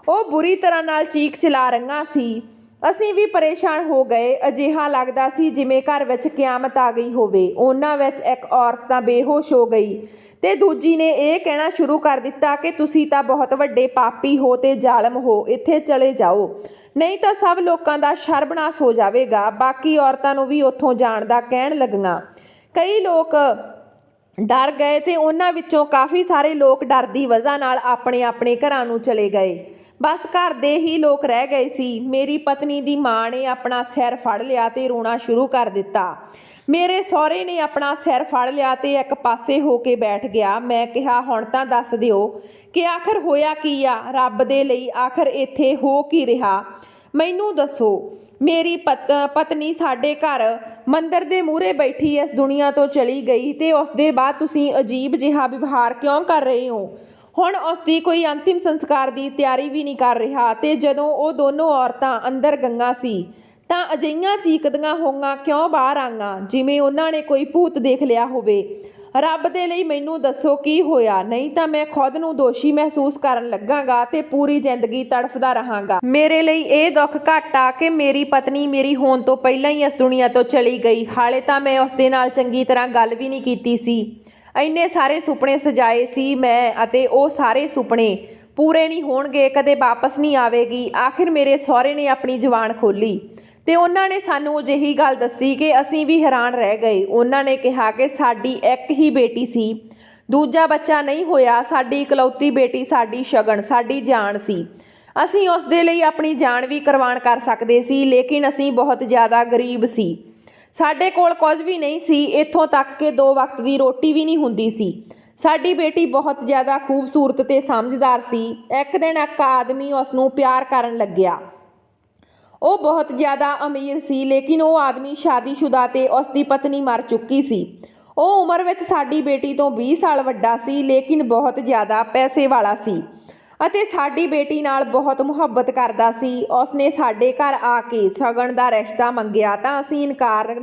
ਉਹ ਬੁਰੀ ਤਰ੍ਹਾਂ ਨਾਲ ਚੀਕ ਚਲਾ ਰਹੀਆਂ ਸੀ। ਅਸੀਂ ਵੀ ਪਰੇਸ਼ਾਨ ਹੋ ਗਏ। ਅਜਿਹਾ ਲੱਗਦਾ ਸੀ ਜਿਵੇਂ ਘਰ ਵਿੱਚ ਕਿਆਮਤ ਆ ਗਈ ਹੋਵੇ। ਉਹਨਾਂ ਵਿੱਚ ਇੱਕ ਔਰਤ ਤਾਂ ਬੇਹੋਸ਼ ਹੋ ਗਈ ਤੇ ਦੂਜੀ ਨੇ ਇਹ ਕਹਿਣਾ ਸ਼ੁਰੂ ਕਰ ਦਿੱਤਾ ਕਿ ਤੁਸੀਂ ਤਾਂ ਬਹੁਤ ਵੱਡੇ ਪਾਪੀ ਹੋ ਤੇ ਜ਼ਾਲਮ ਹੋ, ਇੱਥੇ ਚਲੇ ਜਾਓ, ਨਹੀਂ ਤਾਂ ਸਭ ਲੋਕਾਂ ਦਾ ਸਰਬਨਾਸ਼ ਹੋ ਜਾਵੇਗਾ। ਬਾਕੀ ਔਰਤਾਂ ਨੂੰ ਵੀ ਉੱਥੋਂ ਜਾਣ ਦਾ ਕਹਿਣ ਲੱਗੀਆਂ। ਕਈ ਲੋਕ ਡਰ ਗਏ ਤੇ ਉਹਨਾਂ ਵਿੱਚੋਂ ਕਾਫੀ ਸਾਰੇ ਲੋਕ ਡਰ ਦੀ ਵਜ੍ਹਾ ਨਾਲ ਆਪਣੇ ਆਪਣੇ ਘਰਾਂ ਨੂੰ ਚਲੇ ਗਏ। ਬਸ ਘਰ ਦੇ ਹੀ ਲੋਕ ਰਹਿ ਗਏ ਸੀ। ਮੇਰੀ ਪਤਨੀ ਦੀ ਮਾਂ ਨੇ ਆਪਣਾ ਸਿਰ ਫੜ ਲਿਆ ਤੇ ਰੋਣਾ ਸ਼ੁਰੂ ਕਰ ਦਿੱਤਾ। ਮੇਰੇ ਸਹੁਰੇ ਨੇ ਆਪਣਾ ਸਿਰ ਫੜ ਲਿਆ ਤੇ ਇੱਕ ਪਾਸੇ ਹੋ ਕੇ ਬੈਠ ਗਿਆ। ਮੈਂ ਕਿਹਾ, ਹੁਣ ਤਾਂ ਦੱਸ ਦਿਓ ਕਿ ਆਖਰ ਹੋਇਆ ਕੀ ਆ? ਰੱਬ ਦੇ ਲਈ ਆਖਰ ਇੱਥੇ ਹੋ ਕੀ ਰਿਹਾ? ਮੈਨੂੰ ਦੱਸੋ। ਮੇਰੀ ਪਤਨੀ ਸਾਡੇ ਘਰ ਮੰਦਿਰ ਦੇ ਮੂਹਰੇ ਬੈਠੀ ਇਸ ਦੁਨੀਆ ਤੋਂ ਚਲੀ ਗਈ ਤੇ ਉਸ ਦੇ ਬਾਅਦ ਤੁਸੀਂ ਅਜੀਬ ਜਿਹਾ ਵਿਵਹਾਰ ਕਿਉਂ ਕਰ ਰਹੇ ਹੋ? ਹੁਣ ਉਸ ਦੀ ਕੋਈ ਅੰਤਿਮ ਸੰਸਕਾਰ ਦੀ ਤਿਆਰੀ ਵੀ ਨਹੀਂ ਕਰ ਰਿਹਾ। ਤੇ ਜਦੋਂ ਉਹ ਦੋਨੋਂ ਔਰਤਾਂ ਅੰਦਰ ਗਈਆਂ ਸੀ ਤਾਂ ਅਜਿਹੀਆਂ ਚੀਕਦੀਆਂ ਹੋਈਆਂ ਕਿਉਂ ਬਾਹਰ ਆਈਆਂ ਜਿਵੇਂ ਉਹਨਾਂ ਨੇ ਕੋਈ ਭੂਤ ਦੇਖ ਲਿਆ ਹੋਵੇ। ਰੱਬ ਦੇ ਲਈ ਮੈਨੂੰ ਦੱਸੋ ਕੀ ਹੋਇਆ, ਨਹੀਂ ਤਾਂ ਮੈਂ ਖੁਦ ਨੂੰ ਦੋਸ਼ੀ ਮਹਿਸੂਸ ਕਰਨ ਲੱਗਾਂਗਾ ਤੇ ਪੂਰੀ ਜ਼ਿੰਦਗੀ ਤੜਫਦਾ ਰਹਾਂਗਾ। ਮੇਰੇ ਲਈ ਇਹ ਦੁੱਖ ਘੱਟ ਆ ਕਿ ਮੇਰੀ ਪਤਨੀ ਮੇਰੀ ਹੋਣ ਤੋਂ ਪਹਿਲਾਂ ਹੀ ਇਸ ਦੁਨੀਆ ਤੋਂ ਚਲੀ ਗਈ। ਹਾਲੇ ਤਾਂ ਮੈਂ ਉਸ ਦੇ ਨਾਲ ਚੰਗੀ ਤਰ੍ਹਾਂ ਗੱਲ ਵੀ ਨਹੀਂ ਕੀਤੀ ਸੀ। ਇੰਨੇ ਸਾਰੇ ਸੁਪਨੇ ਸਜਾਏ ਸੀ ਮੈਂ ਅਤੇ ਉਹ ਸਾਰੇ ਸੁਪਨੇ ਪੂਰੇ ਨਹੀਂ ਹੋਣਗੇ, ਕਦੇ ਵਾਪਸ ਨਹੀਂ ਆਵੇਗੀ। ਆਖਿਰ ਮੇਰੇ ਸਹੁਰੇ ਨੇ ਆਪਣੀ ਜ਼ੁਬਾਨ ਖੋਲ੍ਹੀ ਤੇ ਉਹਨਾਂ ਨੇ ਸਾਨੂੰ ਅਜਿਹੀ ਗੱਲ ਦੱਸੀ ਕਿ ਅਸੀਂ ਵੀ ਹੈਰਾਨ ਰਹਿ ਗਏ। ਉਹਨਾਂ ਨੇ ਕਿਹਾ ਕਿ ਸਾਡੀ ਇੱਕ ਹੀ ਬੇਟੀ ਸੀ, ਦੂਜਾ ਬੱਚਾ ਨਹੀਂ ਹੋਇਆ। ਸਾਡੀ ਇਕਲੌਤੀ ਬੇਟੀ ਸਾਡੀ ਸ਼ਗਨ, ਸਾਡੀ ਜਾਨ ਸੀ। ਅਸੀਂ ਉਸ ਦੇ ਲਈ ਆਪਣੀ ਜਾਨ ਵੀ ਕੁਰਬਾਨ ਕਰ ਸਕਦੇ ਸੀ, ਲੇਕਿਨ ਅਸੀਂ ਬਹੁਤ ਜ਼ਿਆਦਾ ਗਰੀਬ ਸੀ। ਸਾਡੇ ਕੋਲ ਕੁਝ ਵੀ ਨਹੀਂ ਸੀ, ਇੱਥੋਂ ਤੱਕ ਕਿ 2 ਵਕਤ ਦੀ ਰੋਟੀ ਵੀ ਨਹੀਂ ਹੁੰਦੀ ਸੀ। ਸਾਡੀ ਬੇਟੀ ਬਹੁਤ ਜ਼ਿਆਦਾ ਖੂਬਸੂਰਤ ਤੇ ਸਮਝਦਾਰ ਸੀ। ਇੱਕ ਦਿਨ ਇੱਕ ਆਦਮੀ ਉਸ ਨੂੰ ਪਿਆਰ ਕਰਨ ਲੱਗਿਆ। ਉਹ ਬਹੁਤ ਜ਼ਿਆਦਾ ਅਮੀਰ ਸੀ, ਲੇਕਿਨ ਉਹ ਆਦਮੀ ਸ਼ਾਦੀशुदा ਤੇ ਉਸ ਦੀ ਪਤਨੀ ਮਰ ਚੁੱਕੀ ਸੀ। ਉਹ ਉਮਰ ਵਿੱਚ ਸਾਡੀ ਬੇਟੀ ਤੋਂ 20 ਸਾਲ ਵੱਡਾ ਸੀ, ਲੇਕਿਨ ਬਹੁਤ ਜ਼ਿਆਦਾ ਪੈਸੇ ਵਾਲਾ ਸੀ ਅਤੇ ਸਾਡੀ ਬੇਟੀ ਨਾਲ ਬਹੁਤ ਮੁਹੱਬਤ ਕਰਦਾ ਸੀ। ਉਸਨੇ ਸਾਡੇ ਘਰ ਆ ਕੇ ਸ਼ਗਨ ਦਾ ਰਿਸ਼ਤਾ ਮੰਗਿਆ ਤਾਂ ਅਸੀਂ ਇਨਕਾਰ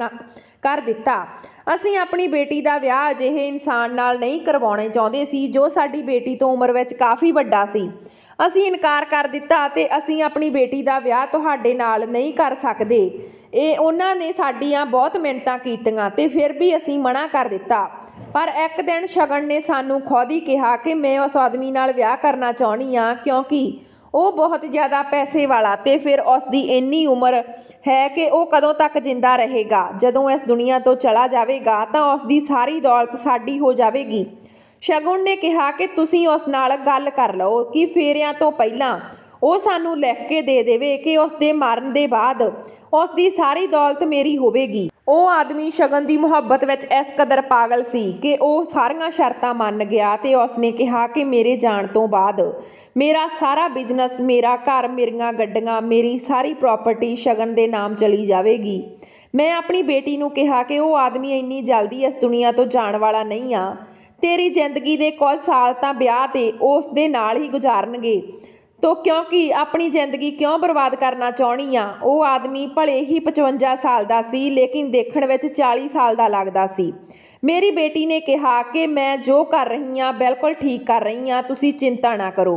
ਕਰ ਦਿੱਤਾ। ਅਸੀਂ ਆਪਣੀ ਬੇਟੀ ਦਾ ਵਿਆਹ ਅਜਿਹੇ ਇਨਸਾਨ ਨਾਲ ਨਹੀਂ ਕਰਵਾਉਣਾ ਚਾਹੁੰਦੇ ਸੀ ਜੋ ਸਾਡੀ ਬੇਟੀ ਤੋਂ ਉਮਰ ਵਿੱਚ ਕਾਫੀ ਵੱਡਾ ਸੀ। ਅਸੀਂ ਇਨਕਾਰ ਕਰ ਦਿੱਤਾ ਅਤੇ ਅਸੀਂ ਆਪਣੀ ਬੇਟੀ ਦਾ ਵਿਆਹ ਤੁਹਾਡੇ ਨਾਲ ਨਹੀਂ ਕਰ ਸਕਦੇ। ਉਹਨਾਂ ਨੇ ਸਾਡੀਆਂ ਬਹੁਤ ਮਿੰਨਤਾਂ ਕੀਤੀਆਂ ਤੇ ਫਿਰ ਵੀ ਅਸੀਂ ਮਨਾ ਕਰ ਦਿੱਤਾ। ਪਰ ਇੱਕ ਦਿਨ ਸ਼ਗਨ ਨੇ ਸਾਨੂੰ ਖੁਦ ਹੀ ਕਿਹਾ ਕਿ ਮੈਂ ਉਸ ਆਦਮੀ ਨਾਲ ਵਿਆਹ ਕਰਨਾ ਚਾਹੁੰਦੀ ਹਾਂ ਕਿਉਂਕਿ ਉਹ ਬਹੁਤ ਜ਼ਿਆਦਾ ਪੈਸੇ ਵਾਲਾ ਤੇ ਫਿਰ ਉਸ ਦੀ ਇੰਨੀ ਉਮਰ ਹੈ ਕਿ ਉਹ ਕਦੋਂ ਤੱਕ ਜਿੰਦਾ ਰਹੇਗਾ। ਜਦੋਂ ਇਸ ਦੁਨੀਆ ਤੋਂ ਚਲਾ ਜਾਵੇਗਾ ਤਾਂ ਉਸ ਦੀ ਸਾਰੀ ਦੌਲਤ ਸਾਡੀ ਹੋ ਜਾਵੇਗੀ। ਸ਼ਗੁਨ ਨੇ ਕਿਹਾ ਕਿ ਤੁਸੀਂ ਉਸ ਨਾਲ ਗੱਲ ਕਰ ਲਓ ਕਿ ਫੇਰਿਆਂ ਤੋਂ ਪਹਿਲਾਂ ਉਹ ਸਾਨੂੰ ਲਿਖ ਕੇ ਦੇ ਦੇਵੇ ਕਿ ਉਸ ਦੇ ਮਰਨ ਦੇ ਬਾਅਦ ਉਸ ਦੀ ਸਾਰੀ ਦੌਲਤ ਮੇਰੀ ਹੋਵੇਗੀ। ਉਹ ਆਦਮੀ ਸ਼ਗਨ ਦੀ ਮੁਹੱਬਤ ਵਿੱਚ ਇਸ ਕਦਰ ਪਾਗਲ ਸੀ ਕਿ ਉਹ ਸਾਰੀਆਂ ਸ਼ਰਤਾਂ ਮੰਨ ਗਿਆ ਤੇ ਉਸਨੇ ਕਿਹਾ ਕਿ ਮੇਰੇ ਜਾਣ ਤੋਂ ਬਾਅਦ ਮੇਰਾ ਸਾਰਾ ਬਿਜ਼ਨਸ, ਮੇਰਾ ਘਰ, ਮੇਰੀਆਂ ਗੱਡੀਆਂ, ਮੇਰੀ ਸਾਰੀ ਪ੍ਰਾਪਰਟੀ ਸ਼ਗਨ ਦੇ ਨਾਮ ਚਲੀ ਜਾਵੇਗੀ। ਮੈਂ ਆਪਣੀ ਬੇਟੀ ਨੂੰ ਕਿਹਾ ਕਿ ਉਹ ਆਦਮੀ ਇੰਨੀ ਜਲਦੀ ਇਸ ਦੁਨੀਆ ਤੋਂ ਜਾਣ ਵਾਲਾ ਨਹੀਂ ਆ। ਤੇਰੀ ਜ਼ਿੰਦਗੀ ਦੇ ਕੁਝ ਸਾਲ ਤਾਂ ਵਿਆਹ ਤੇ ਉਸ ਦੇ ਨਾਲ ਹੀ ਗੁਜ਼ਾਰਨਗੇ ਤੋ ਕਿਉਂਕਿ ਆਪਣੀ ਜ਼ਿੰਦਗੀ ਕਿਉਂ ਬਰਬਾਦ ਕਰਨਾ ਚਾਹੁੰਦੀ ਆ। ਉਹ ਆਦਮੀ ਭਲੇ ਹੀ 55 ਸਾਲ ਦਾ ਸੀ, ਲੇਕਿਨ ਦੇਖਣ ਵਿੱਚ 40 ਸਾਲ ਦਾ ਲੱਗਦਾ ਸੀ। ਮੇਰੀ ਬੇਟੀ ਨੇ ਕਿਹਾ ਕਿ ਮੈਂ ਜੋ ਕਰ ਰਹੀ ਹਾਂ ਬਿਲਕੁਲ ਠੀਕ ਕਰ ਰਹੀ ਹਾਂ, ਤੁਸੀਂ ਚਿੰਤਾ ਨਾ ਕਰੋ।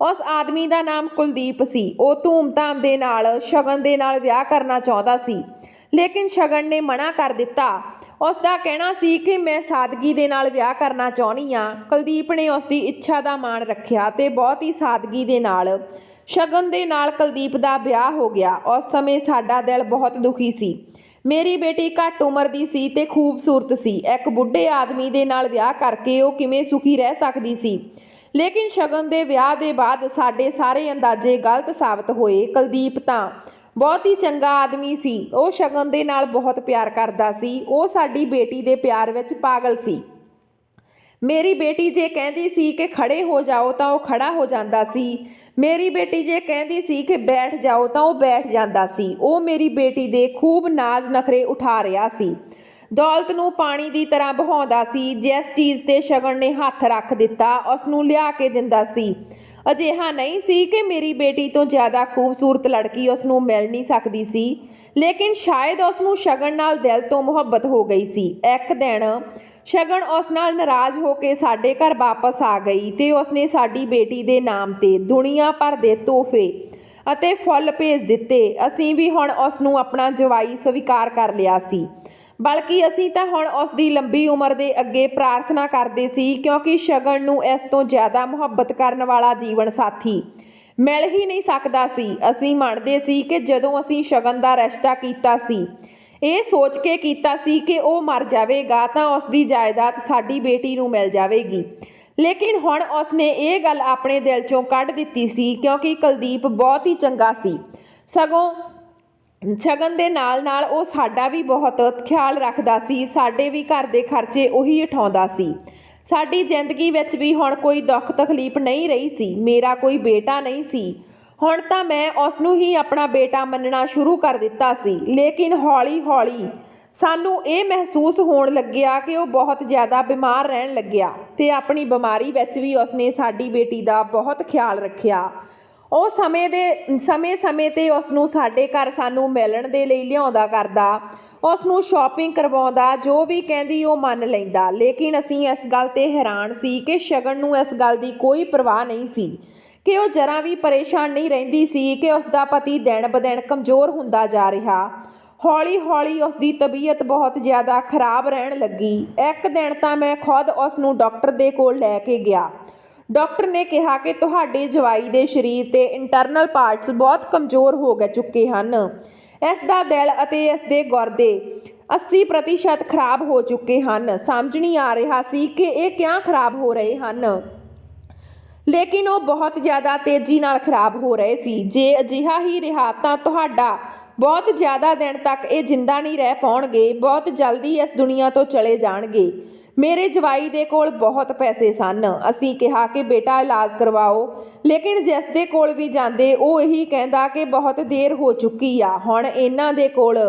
ਉਸ ਆਦਮੀ ਦਾ ਨਾਮ ਕੁਲਦੀਪ ਸੀ। ਉਹ ਧੂਮਧਾਮ ਦੇ ਨਾਲ ਸ਼ਗਨ ਦੇ ਨਾਲ ਵਿਆਹ ਕਰਨਾ ਚਾਹੁੰਦਾ ਸੀ, ਲੇਕਿਨ ਸ਼ਗਨ ਨੇ ਮਨਾ ਕਰ ਦਿੱਤਾ। ਉਸ ਦਾ ਕਹਿਣਾ ਸੀ ਕਿ ਮੈਂ ਸਾਦਗੀ ਦੇ ਨਾਲ ਵਿਆਹ ਕਰਨਾ ਚਾਹੁੰਦੀ ਹਾਂ। ਕੁਲਦੀਪ ਨੇ ਉਸ ਦੀ ਇੱਛਾ ਦਾ ਮਾਣ ਰੱਖਿਆ ਤੇ ਬਹੁਤ ਹੀ ਸਾਦਗੀ ਦੇ ਨਾਲ ਸ਼ਗਨ ਦੇ ਨਾਲ ਕੁਲਦੀਪ ਦਾ ਵਿਆਹ ਹੋ ਗਿਆ। ਉਸ ਸਮੇਂ ਸਾਡਾ ਦਿਲ ਬਹੁਤ ਦੁਖੀ ਸੀ। ਮੇਰੀ ਬੇਟੀ ਘੱਟ ਉਮਰ ਦੀ ਸੀ ਤੇ ਖੂਬਸੂਰਤ ਸੀ। ਇੱਕ ਬੁੱਢੇ ਆਦਮੀ ਦੇ ਨਾਲ ਵਿਆਹ ਕਰਕੇ ਉਹ ਕਿਵੇਂ ਸੁਖੀ ਰਹਿ ਸਕਦੀ ਸੀ। ਲੇਕਿਨ ਸ਼ਗਨ ਦੇ ਵਿਆਹ ਦੇ ਬਾਅਦ ਸਾਡੇ ਸਾਰੇ ਅੰਦਾਜ਼ੇ ਗਲਤ ਸਾਬਤ ਹੋਏ। ਕੁਲਦੀਪ ਤਾਂ ਬਹੁਤ ਹੀ ਚੰਗਾ ਆਦਮੀ ਸੀ। ਉਹ ਸ਼ਗਨ ਦੇ ਨਾਲ ਬਹੁਤ ਪਿਆਰ ਕਰਦਾ ਸੀ। ਉਹ ਸਾਡੀ ਬੇਟੀ ਦੇ ਪਿਆਰ ਵਿੱਚ ਪਾਗਲ ਸੀ। ਮੇਰੀ ਬੇਟੀ ਜੇ ਕਹਿੰਦੀ ਸੀ ਕਿ ਖੜੇ ਹੋ ਜਾਓ ਤਾਂ ਉਹ ਖੜਾ ਹੋ ਜਾਂਦਾ ਸੀ। ਮੇਰੀ ਬੇਟੀ ਜੇ ਕਹਿੰਦੀ ਸੀ ਕਿ ਬੈਠ ਜਾਓ ਤਾਂ ਉਹ ਬੈਠ ਜਾਂਦਾ ਸੀ। ਉਹ ਮੇਰੀ ਬੇਟੀ ਦੇ ਖੂਬ ਨਾਜ਼ ਨਖਰੇ ਉਠਾ ਰਿਹਾ ਸੀ। ਦੌਲਤ ਨੂੰ ਪਾਣੀ ਦੀ ਤਰ੍ਹਾਂ ਬਹਾਉਂਦਾ ਸੀ। ਜਿਸ ਚੀਜ਼ ਤੇ ਸ਼ਗਨ ਨੇ ਹੱਥ ਰੱਖ ਦਿੱਤਾ ਉਸ ਨੂੰ ਲਿਆ ਕੇ ਦਿੰਦਾ ਸੀ। ਅਜਿਹਾ ਨਹੀਂ ਸੀ ਕਿ ਮੇਰੀ ਬੇਟੀ ਤੋਂ ਜ਼ਿਆਦਾ ਖੂਬਸੂਰਤ ਲੜਕੀ ਉਸ ਨੂੰ ਮਿਲ ਨਹੀਂ ਸਕਦੀ ਸੀ, ਲੇਕਿਨ ਸ਼ਾਇਦ ਉਸ ਨੂੰ ਸ਼ਗਨ ਨਾਲ ਦਿਲ ਤੋਂ ਮੁਹੱਬਤ ਹੋ ਗਈ ਸੀ। ਇੱਕ ਦਿਨ ਸ਼ਗਨ ਉਸ ਨਾਲ ਨਾਰਾਜ਼ ਹੋ ਕੇ ਸਾਡੇ ਘਰ ਵਾਪਸ ਆ ਗਈ ਤੇ ਉਸਨੇ ਸਾਡੀ ਬੇਟੀ ਦੇ ਨਾਮ ਤੇ ਦੁਨੀਆ ਭਰ ਦੇ ਤੋਹਫੇ ਅਤੇ ਫੁੱਲ ਭੇਜ ਦਿੱਤੇ। ਅਸੀਂ ਵੀ ਹੁਣ ਉਸ ਨੂੰ ਆਪਣਾ ਜਵਾਈ ਸਵੀਕਾਰ ਕਰ ਲਿਆ ਸੀ, ਬਲਕਿ ਅਸੀਂ ਤਾਂ ਹੁਣ ਉਸ ਦੀ ਲੰਬੀ ਉਮਰ ਦੇ ਅੱਗੇ ਪ੍ਰਾਰਥਨਾ ਕਰਦੇ ਸੀ, ਕਿਉਂਕਿ ਸ਼ਗਨ ਨੂੰ ਇਸ ਤੋਂ ਜ਼ਿਆਦਾ ਮੁਹੱਬਤ ਕਰਨ ਵਾਲਾ ਜੀਵਨ ਸਾਥੀ ਮਿਲ ਹੀ ਨਹੀਂ ਸਕਦਾ ਸੀ। ਅਸੀਂ ਮੰਨਦੇ ਸੀ ਕਿ ਜਦੋਂ ਅਸੀਂ ਸ਼ਗਨ ਦਾ ਰਿਸ਼ਤਾ ਕੀਤਾ ਸੀ, ਇਹ ਸੋਚ ਕੇ ਕੀਤਾ ਸੀ ਕਿ ਉਹ ਮਰ ਜਾਵੇਗਾ ਤਾਂ ਉਸ ਦੀ ਜਾਇਦਾਦ ਸਾਡੀ ਬੇਟੀ ਨੂੰ ਮਿਲ ਜਾਵੇਗੀ, ਲੇਕਿਨ ਹੁਣ ਉਸਨੇ ਇਹ ਗੱਲ ਆਪਣੇ ਦਿਲ 'ਚੋਂ ਕੱਢ ਦਿੱਤੀ ਸੀ, ਕਿਉਂਕਿ ਕੁਲਦੀਪ ਬਹੁਤ ਹੀ ਚੰਗਾ ਸੀ। ਸਗੋਂ ਸ਼ਗਨ ਦੇ ਨਾਲ ਨਾਲ ਉਹ ਸਾਡਾ ਵੀ ਬਹੁਤ ਖਿਆਲ ਰੱਖਦਾ ਸੀ। ਸਾਡੇ ਵੀ ਘਰ ਦੇ ਖਰਚੇ ਉਹੀ ਉਠਾਉਂਦਾ ਸੀ। ਸਾਡੀ ਜ਼ਿੰਦਗੀ ਵਿੱਚ ਵੀ ਹੁਣ ਕੋਈ ਦੁੱਖ ਤਕਲੀਫ ਨਹੀਂ ਰਹੀ ਸੀ। ਮੇਰਾ ਕੋਈ ਬੇਟਾ ਨਹੀਂ ਸੀ। ਹੁਣ ਤਾਂ ਮੈਂ ਉਸ ਨੂੰ ਹੀ ਆਪਣਾ ਬੇਟਾ ਮੰਨਣਾ ਸ਼ੁਰੂ ਕਰ ਦਿੱਤਾ ਸੀ, ਲੇਕਿਨ ਹੌਲੀ ਹੌਲੀ ਸਾਨੂੰ ਇਹ ਮਹਿਸੂਸ ਹੋਣ ਲੱਗਿਆ ਕਿ ਉਹ ਬਹੁਤ ਜ਼ਿਆਦਾ ਬਿਮਾਰ ਰਹਿਣ ਲੱਗਿਆ ਤੇ ਆਪਣੀ ਬਿਮਾਰੀ ਵਿੱਚ ਵੀ ਉਸਨੇ ਸਾਡੀ ਬੇਟੀ ਦਾ ਬਹੁਤ ਖਿਆਲ ਰੱਖਿਆ। ਉਹ ਸਮੇਂ 'ਤੇ ਉਸ ਨੂੰ ਸਾਡੇ ਘਰ ਸਾਨੂੰ ਮਿਲਣ ਦੇ ਲਈ ਲਿਆਉਂਦਾ ਕਰਦਾ, ਉਸ ਨੂੰ ਸ਼ਾਪਿੰਗ ਕਰਵਾਉਂਦਾ, ਜੋ ਵੀ ਕਹਿੰਦੀ ਉਹ ਮੰਨ ਲੈਂਦਾ। ਲੇਕਿਨ ਅਸੀਂ ਇਸ ਗੱਲ 'ਤੇ ਹੈਰਾਨ ਸੀ ਕਿ ਸ਼ਗਨ ਨੂੰ ਇਸ ਗੱਲ ਦੀ ਕੋਈ ਪਰਵਾਹ ਨਹੀਂ ਸੀ ਕਿ ਉਹ ਜਰਾ ਵੀ ਪਰੇਸ਼ਾਨ ਨਹੀਂ ਰਹਿੰਦੀ ਸੀ ਕਿ ਉਸ ਦਾ ਪਤੀ ਦਿਨ ਬ ਦਿਨ ਕਮਜ਼ੋਰ ਹੁੰਦਾ ਜਾ ਰਿਹਾ। ਹੌਲੀ ਹੌਲੀ ਉਸ ਦੀ ਤਬੀਅਤ ਬਹੁਤ ਜ਼ਿਆਦਾ ਖਰਾਬ ਰਹਿਣ ਲੱਗੀ। ਇੱਕ ਦਿਨ ਤਾਂ ਮੈਂ ਖੁਦ ਉਸ ਨੂੰ ਡਾਕਟਰ ਦੇ ਕੋਲ ਲੈ ਕੇ ਗਿਆ। ਡਾਕਟਰ ਨੇ ਕਿਹਾ ਕਿ ਤੁਹਾਡੇ ਜਵਾਈ ਦੇ ਸਰੀਰ ਤੇ ਇੰਟਰਨਲ ਪਾਰਟਸ ਬਹੁਤ ਕਮਜ਼ੋਰ ਹੋ ਚੁੱਕੇ ਹਨ। ਇਸ ਦਾ ਦਿਲ ਅਤੇ ਇਸ ਦੇ ਗੁਰਦੇ 80% ਖਰਾਬ ਹੋ ਚੁੱਕੇ ਹਨ। ਸਮਝ ਨਹੀਂ ਆ ਰਿਹਾ ਸੀ ਕਿ ਇਹ ਕਿਉਂ ਖਰਾਬ ਹੋ ਰਹੇ ਹਨ, ਲੇਕਿਨ ਉਹ ਬਹੁਤ ਜ਼ਿਆਦਾ ਤੇਜ਼ੀ ਨਾਲ ਖਰਾਬ ਹੋ ਰਹੇ ਸੀ। ਜੇ ਅਜਿਹਾ ਹੀ ਰਿਹਾ ਤਾਂ ਤੁਹਾਡਾ ਬਹੁਤ ਜ਼ਿਆਦਾ ਦਿਨ ਤੱਕ ਇਹ ਜਿੰਦਾ ਨਹੀਂ ਰਹਿ ਪਾਉਣਗੇ, ਬਹੁਤ ਜਲਦੀ ਇਸ ਦੁਨੀਆ ਤੋਂ ਚਲੇ ਜਾਣਗੇ। ਮੇਰੇ ਜਵਾਈ ਦੇ ਕੋਲ ਬਹੁਤ ਪੈਸੇ ਸਨ। ਅਸੀਂ ਕਿਹਾ ਕਿ ਬੇਟਾ ਇਲਾਜ ਕਰਵਾਓ, ਲੇਕਿਨ ਜਿਸ ਦੇ ਕੋਲ ਵੀ ਜਾਂਦੇ ਉਹ ਇਹੀ ਕਹਿੰਦਾ ਕਿ ਬਹੁਤ ਦੇਰ ਹੋ ਚੁੱਕੀ ਆ, ਹੁਣ ਇਹਨਾਂ ਦੇ ਕੋਲ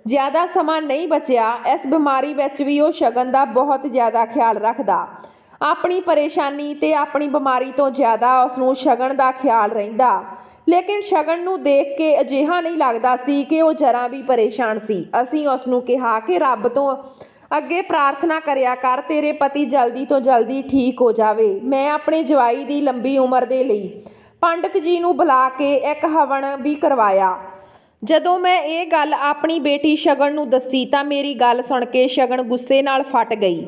ਜ਼ਿਆਦਾ ਸਮਾਂ ਨਹੀਂ ਬਚਿਆ। ਇਸ ਬਿਮਾਰੀ ਵਿੱਚ ਵੀ ਉਹ ਸ਼ਗਨ ਦਾ ਬਹੁਤ ਜ਼ਿਆਦਾ ਖਿਆਲ ਰੱਖਦਾ। ਆਪਣੀ ਪਰੇਸ਼ਾਨੀ ਤੇ ਆਪਣੀ ਬਿਮਾਰੀ ਤੋਂ ਜ਼ਿਆਦਾ ਉਸ ਨੂੰ ਸ਼ਗਨ ਦਾ ਖਿਆਲ ਰਹਿੰਦਾ, ਲੇਕਿਨ ਸ਼ਗਨ ਨੂੰ ਦੇਖ ਕੇ ਅਜਿਹਾ ਨਹੀਂ ਲੱਗਦਾ ਸੀ ਕਿ ਉਹ ਜਰਾ ਵੀ ਪਰੇਸ਼ਾਨ ਸੀ। ਅਸੀਂ ਉਸ ਨੂੰ ਕਿਹਾ ਕਿ ਰੱਬ ਤੋਂ ਅੱਗੇ ਪ੍ਰਾਰਥਨਾ ਕਰਿਆ ਕਰ, ਤੇਰੇ ਪਤੀ ਜਲਦੀ ਤੋਂ ਜਲਦੀ ਠੀਕ ਹੋ ਜਾਵੇ। ਮੈਂ ਆਪਣੇ ਜਵਾਈ ਦੀ ਲੰਬੀ ਉਮਰ ਦੇ ਲਈ ਪੰਡਤ ਜੀ ਨੂੰ ਬੁਲਾ ਕੇ ਇੱਕ ਹਵਨ ਵੀ ਕਰਵਾਇਆ। ਜਦੋਂ ਮੈਂ ਇਹ ਗੱਲ ਆਪਣੀ ਬੇਟੀ ਸ਼ਗਨ ਨੂੰ ਦੱਸੀ ਤਾਂ ਮੇਰੀ ਗੱਲ ਸੁਣ ਕੇ ਸ਼ਗਨ ਗੁੱਸੇ ਨਾਲ ਫਟ ਗਈ।